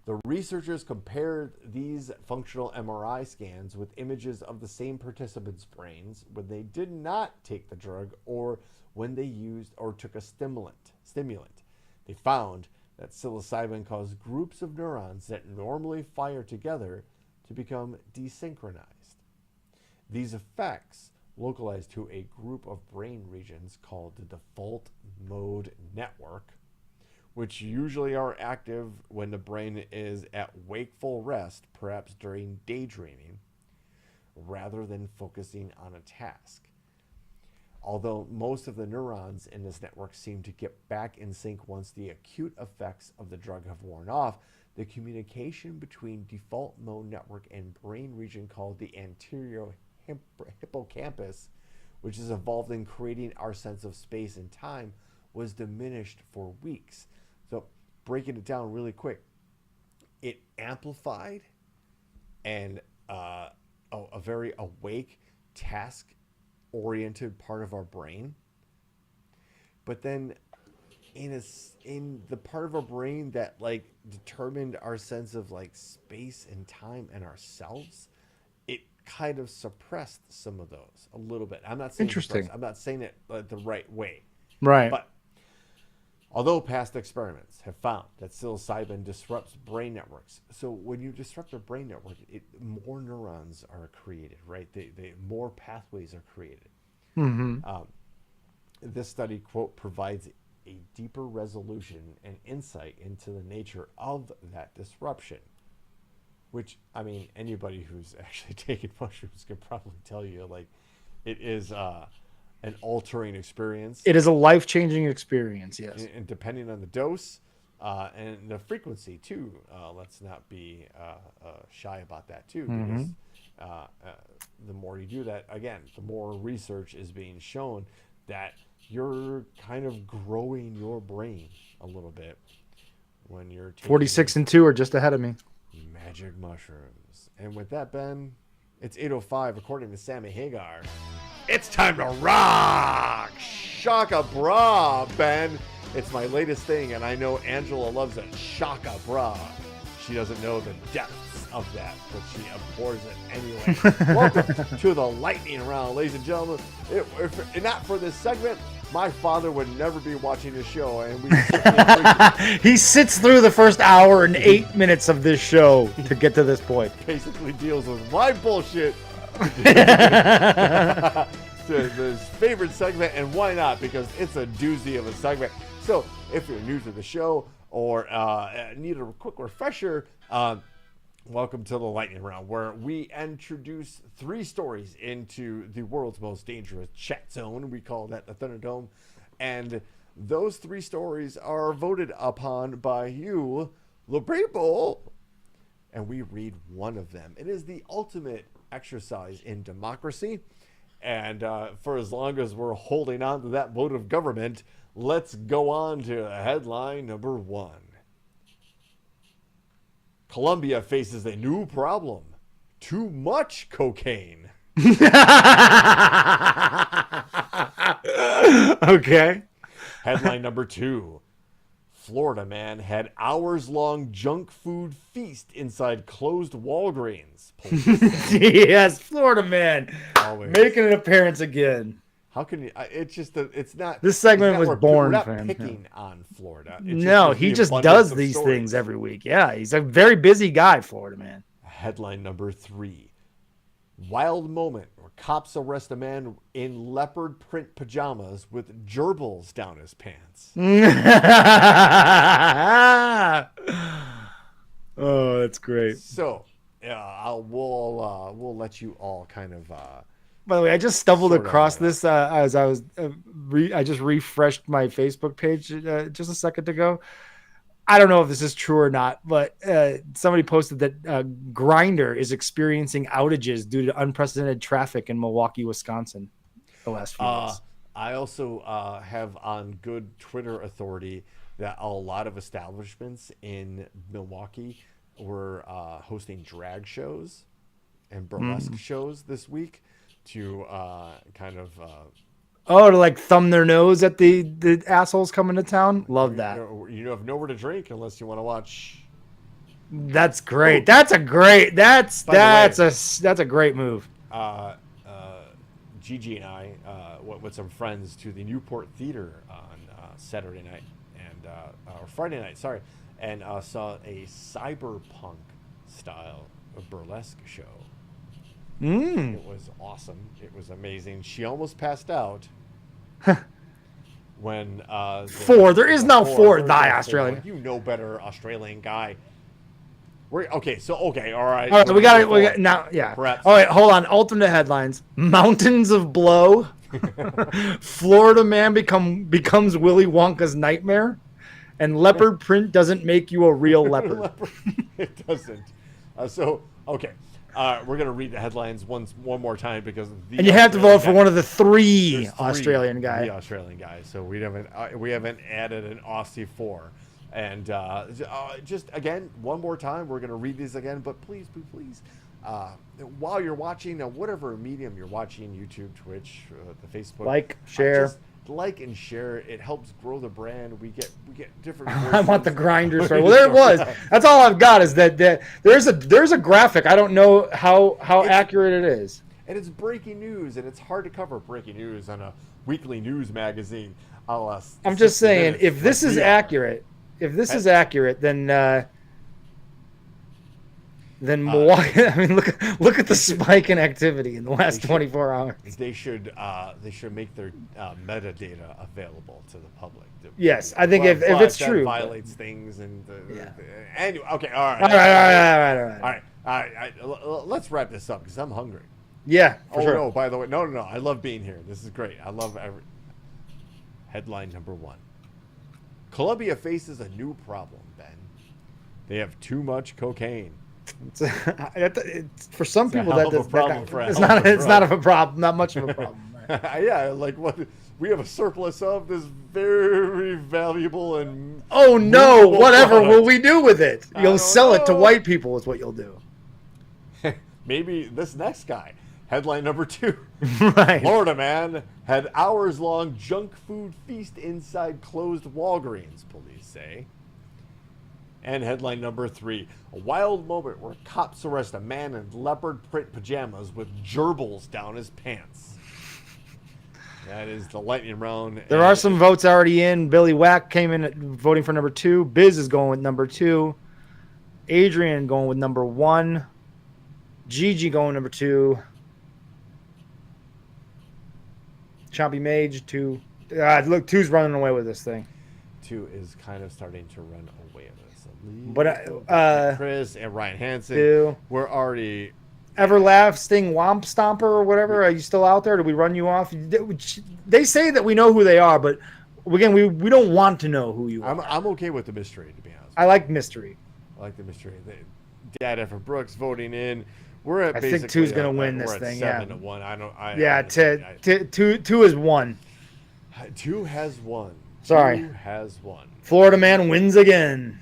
Speaker 2: The researchers compared these functional MRI scans with images of the same participants' brains when they did not take the drug or when they used or took a stimulant. They found that psilocybin caused groups of neurons that normally fire together to become desynchronized. These effects localized to a group of brain regions called the default mode network, which usually are active when the brain is at wakeful rest, perhaps during daydreaming, rather than focusing on a task. Although most of the neurons in this network seem to get back in sync once the acute effects of the drug have worn off, the communication between default mode network and brain region called the anterior hippocampus, which is involved in creating our sense of space and time, was diminished for weeks. So, breaking it down really quick, it amplified and a very awake, task-oriented part of our brain. But then, in the part of our brain that like determined our sense of like space and time and ourselves, it kind of suppressed some of those a little bit. I'm not saying
Speaker 3: interesting.
Speaker 2: I'm not saying it the right way.
Speaker 3: Right.
Speaker 2: But Although past experiments have found that psilocybin disrupts brain networks. So when you disrupt a brain network, more neurons are created, right? More pathways are created. This study, quote, provides a deeper resolution and insight into the nature of that disruption. Which, I mean, anybody who's actually taken mushrooms can probably tell you, like, it is an altering experience.
Speaker 3: It is a life-changing experience, yes.
Speaker 2: And depending on the dose and the frequency, too. Let's not be shy about that, too. Because the more you do that, again, the more research is being shown that you're kind of growing your brain a little bit when you're taking
Speaker 3: 46 and 2 are just ahead of me.
Speaker 2: magic mushrooms. And with that, Ben, it's 8:05 according to Sammy Hagar. It's time to rock! Shaka Bra, Ben. It's my latest thing, and I know Angela loves it. Shaka Bra. She doesn't know the depths of that, but she abhors it anyway. Welcome to the lightning round, ladies and gentlemen. If not for this segment, my father would never be watching this show, and we
Speaker 3: He sits through the first hour and 8 minutes of this show to get to this point.
Speaker 2: basically deals with my bullshit. His favorite segment, and why not? Because it's a doozy of a segment. So if you're new to the show or need a quick refresher, welcome to the lightning round, where we introduce 3 stories into the world's most dangerous chat zone. We call that the Thunderdome, and those 3 stories are voted upon by you, the people, and we read one of them. It is the ultimate exercise in democracy. And for as long as we're holding on to that vote of government, let's go on to headline number 1. Colombia faces a new problem. Too much cocaine.
Speaker 3: Okay.
Speaker 2: Headline number 2. Florida man had hours-long junk food feast inside closed Walgreens.
Speaker 3: Yes, Florida man.
Speaker 2: Always.
Speaker 3: Making an appearance again.
Speaker 2: How can you? It's just that it's not.
Speaker 3: This segment
Speaker 2: it's not
Speaker 3: was
Speaker 2: where
Speaker 3: born
Speaker 2: we're not
Speaker 3: for him,
Speaker 2: picking on Florida. It's
Speaker 3: No,
Speaker 2: just
Speaker 3: he
Speaker 2: the
Speaker 3: just
Speaker 2: abundance
Speaker 3: does
Speaker 2: of
Speaker 3: these
Speaker 2: stories.
Speaker 3: things every week. Yeah, he's a very busy guy, Florida man.
Speaker 2: Headline number 3. Wild moment where cops arrest a man in leopard print pajamas with gerbils down his pants.
Speaker 3: Oh, that's great.
Speaker 2: So, we'll let you all kind of.
Speaker 3: By the way, I just stumbled
Speaker 2: Sort of,
Speaker 3: across this as I was. I just refreshed my Facebook page just a second ago. I don't know if this is true or not, but somebody posted that Grindr is experiencing outages due to unprecedented traffic in Milwaukee, Wisconsin, the last few days.
Speaker 2: I also have on good Twitter authority that a lot of establishments in Milwaukee were hosting drag shows and burlesque shows this week to kind of
Speaker 3: Oh, to like thumb their nose at the assholes coming to town. Love that.
Speaker 2: you have nowhere to drink unless you want to watch.
Speaker 3: That's great. That's a great. That's a great move.
Speaker 2: Gigi and I went with some friends to the Newport Theater on Saturday night or Friday night, sorry, and saw a cyberpunk style of burlesque show. It was awesome. It was amazing. She almost passed out. When
Speaker 3: There is no four. Die, Australian.
Speaker 2: You know better, Australian guy. All right.
Speaker 3: All right, we got now. Yeah.
Speaker 2: Perhaps.
Speaker 3: All right, hold on. Alternate headlines: Mountains of blow. Florida man becomes Willy Wonka's nightmare, and leopard print doesn't make you a real leopard.
Speaker 2: It doesn't. We're gonna read the headlines one more time because
Speaker 3: And you have to vote for one of the three
Speaker 2: There's 3
Speaker 3: Australian guys.
Speaker 2: The Australian guys. So we haven't added an Aussie 4. And just again, one more time, we're gonna read these again. But please, while you're watching, whatever medium you're watching, YouTube, Twitch, the Facebook,
Speaker 3: share.
Speaker 2: just like and share. It helps grow the brand. We get different.
Speaker 3: I want the grinder story. Well, there it was. That's all I've got. Is that there's a graphic. I don't know how accurate it is.
Speaker 2: And it's breaking news, and it's hard to cover breaking news on a weekly news magazine.
Speaker 3: I'm just
Speaker 2: 60
Speaker 3: saying,
Speaker 2: minutes
Speaker 3: if this
Speaker 2: like
Speaker 3: is
Speaker 2: we are.
Speaker 3: accurate, then Milwaukee. I mean, look at the spike in activity in the last 24 hours.
Speaker 2: They should make their metadata available to the public.
Speaker 3: Yes, I think if it's
Speaker 2: that
Speaker 3: true,
Speaker 2: violates things and
Speaker 3: Yeah.
Speaker 2: anyway. Okay, all right,
Speaker 3: All right.
Speaker 2: Let's wrap this up because I'm hungry.
Speaker 3: Yeah, for
Speaker 2: Oh
Speaker 3: sure.
Speaker 2: no! By the way, no. I love being here. This is great. I love every. Headline number 1. Colombia faces a new problem, Ben. They have too much cocaine.
Speaker 3: For some
Speaker 2: It's a
Speaker 3: people,
Speaker 2: hell of a problem for a
Speaker 3: it's
Speaker 2: hell of
Speaker 3: not.
Speaker 2: a
Speaker 3: It's not of a problem. Not much of a problem. Right.
Speaker 2: Yeah, like what we have a surplus of this very valuable and
Speaker 3: Oh no!
Speaker 2: movable
Speaker 3: Whatever
Speaker 2: product.
Speaker 3: will we do with it?
Speaker 2: I
Speaker 3: You'll
Speaker 2: don't
Speaker 3: sell it to
Speaker 2: know.
Speaker 3: white people. Is what you'll do.
Speaker 2: Maybe this next guy. Headline number 2.
Speaker 3: Right.
Speaker 2: Florida man had hours-long junk food feast inside closed Walgreens, police say. And headline number 3. A wild moment where cops arrest a man in leopard print pajamas with gerbils down his pants. That is the lightning round.
Speaker 3: There are some votes already in. Billy Wack came in voting for number 2. Biz is going with number 2. Adrian going with number 1. Gigi going number 2. Chompy Mage 2. Look, 2's running away with this thing.
Speaker 2: 2 is kind of starting to run away with us.
Speaker 3: But
Speaker 2: Chris and Ryan Hansen,
Speaker 3: 2.
Speaker 2: we're already.
Speaker 3: Everlasting Womp Stomper or whatever. Are you still out there? Did we run you off? They say that we know who they are, but again, we don't want to know who you are.
Speaker 2: I'm okay with the mystery, to be honest.
Speaker 3: I like mystery.
Speaker 2: I like the mystery. Data for Brooks voting in. We're at
Speaker 3: I think
Speaker 2: basically
Speaker 3: 2's gonna win
Speaker 2: we're
Speaker 3: this
Speaker 2: at
Speaker 3: thing,
Speaker 2: 7-1. I don't.
Speaker 3: Yeah,
Speaker 2: honestly,
Speaker 3: 2 is 1.
Speaker 2: 2 has won.
Speaker 3: Sorry.
Speaker 2: 2 has won.
Speaker 3: Florida man wins again.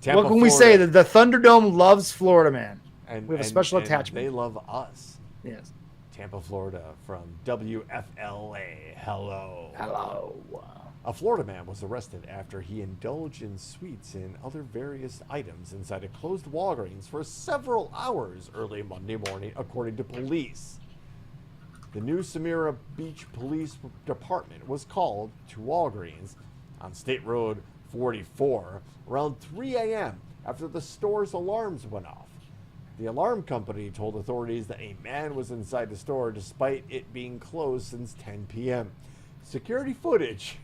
Speaker 2: Tampa,
Speaker 3: What can we say?
Speaker 2: Florida.
Speaker 3: The Thunderdome loves Florida man.
Speaker 2: And,
Speaker 3: we have a special
Speaker 2: and
Speaker 3: attachment.
Speaker 2: They love us.
Speaker 3: Yes.
Speaker 2: Tampa, Florida, from WFLA. Hello.
Speaker 3: Hello.
Speaker 2: A Florida man was arrested after he indulged in sweets and other various items inside a closed Walgreens for several hours early Monday morning, according to police. The new Samira Beach Police Department was called to Walgreens on State Road 44 around 3 a.m. after the store's alarms went off. The alarm company told authorities that a man was inside the store despite it being closed since 10 p.m. Security footage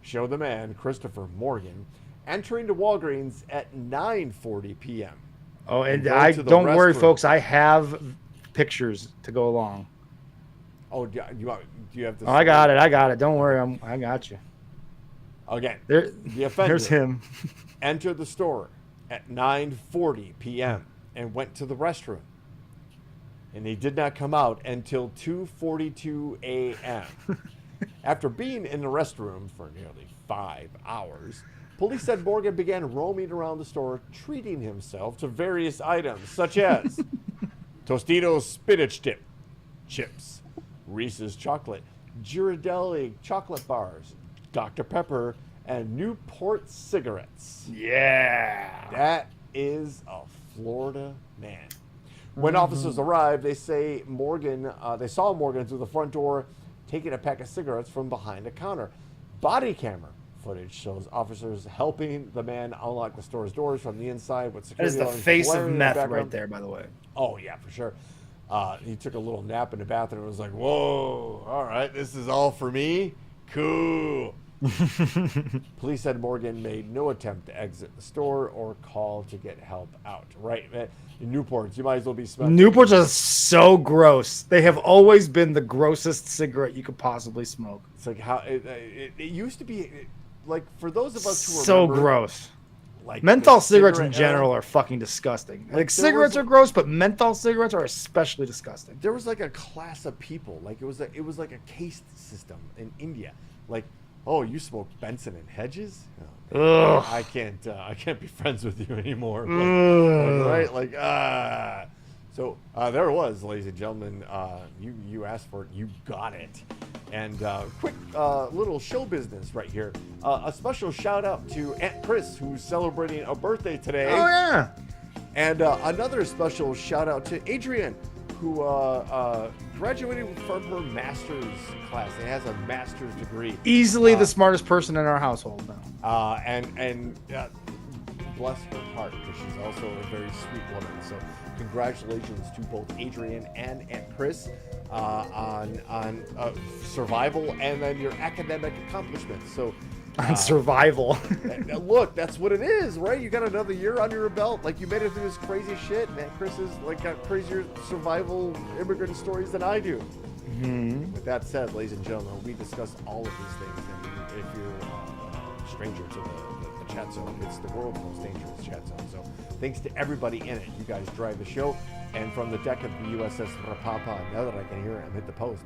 Speaker 2: showed the man, Christopher Morgan, entering the Walgreens at 9:40 p.m.
Speaker 3: Oh, and
Speaker 2: Go
Speaker 3: I
Speaker 2: to the
Speaker 3: don't worry,
Speaker 2: restroom.
Speaker 3: folks. I have pictures to go along.
Speaker 2: Oh, do you have to?
Speaker 3: Oh, I got it. Don't worry. I got you.
Speaker 2: Again,
Speaker 3: There,
Speaker 2: the offender
Speaker 3: there's him.
Speaker 2: entered the store at 9:40 p.m. and went to the restroom. And he did not come out until 2:42 a.m. After being in the restroom for nearly 5 hours, police said Morgan began roaming around the store, treating himself to various items such as Tostitos spinach chips, Reese's chocolate, Ghirardelli chocolate bars, Dr. Pepper, and Newport cigarettes.
Speaker 3: Yeah.
Speaker 2: That is a Florida man. When officers arrived, they say they saw Morgan through the front door taking a pack of cigarettes from behind the counter. Body camera footage shows officers helping the man unlock the store's doors from the inside with
Speaker 3: That
Speaker 2: security
Speaker 3: is the
Speaker 2: alarms
Speaker 3: face of
Speaker 2: blaring in the
Speaker 3: meth
Speaker 2: background.
Speaker 3: right there, by the way.
Speaker 2: Oh, yeah, for sure. He took a little nap in the bathroom and was like, whoa, all right, this is all for me? Cool. Police said Morgan made no attempt to exit the store or call to get help out. Right, man. In Newports, you might as well be smoking.
Speaker 3: Newports are so gross. They have always been the grossest cigarette you could possibly smoke.
Speaker 2: It's like how it used to be, like for those of us who
Speaker 3: So
Speaker 2: remember,
Speaker 3: gross.
Speaker 2: like
Speaker 3: Menthol
Speaker 2: the
Speaker 3: cigarettes in
Speaker 2: cigarette
Speaker 3: general
Speaker 2: era,
Speaker 3: are fucking disgusting. Like
Speaker 2: there
Speaker 3: cigarettes
Speaker 2: was-
Speaker 3: are gross, but menthol cigarettes are especially disgusting.
Speaker 2: there was like a class of people, like it was like a caste system in India. Like, oh, you smoke Benson and Hedges? Oh,
Speaker 3: Ugh.
Speaker 2: I can't be friends with you anymore.
Speaker 3: Ugh.
Speaker 2: Right? Like, So there it was, ladies and gentlemen. You asked for it, you got it. And quick little show business right here. A special shout out to Aunt Chris, who's celebrating a birthday today.
Speaker 3: Oh yeah.
Speaker 2: And another special shout out to Adrian, who graduated from her master's class. It has a master's degree.
Speaker 3: Easily the smartest person in our household now.
Speaker 2: And bless her heart, because she's also a very sweet woman. So congratulations to both Adrian and Aunt Chris on survival and then your academic accomplishments. So
Speaker 3: On survival.
Speaker 2: look, that's what it is, right? You got another year under your belt. Like, you made it through this crazy shit, and Aunt Chris has like got crazier survival immigrant stories than I do. With that said, ladies and gentlemen, we discussed all of these things, and if you're a stranger to the chat zone, it's the world's most dangerous chat zone. So thanks to everybody in it. You guys drive the show. And from the deck of the USS Rapapa, now that I can hear him hit the post,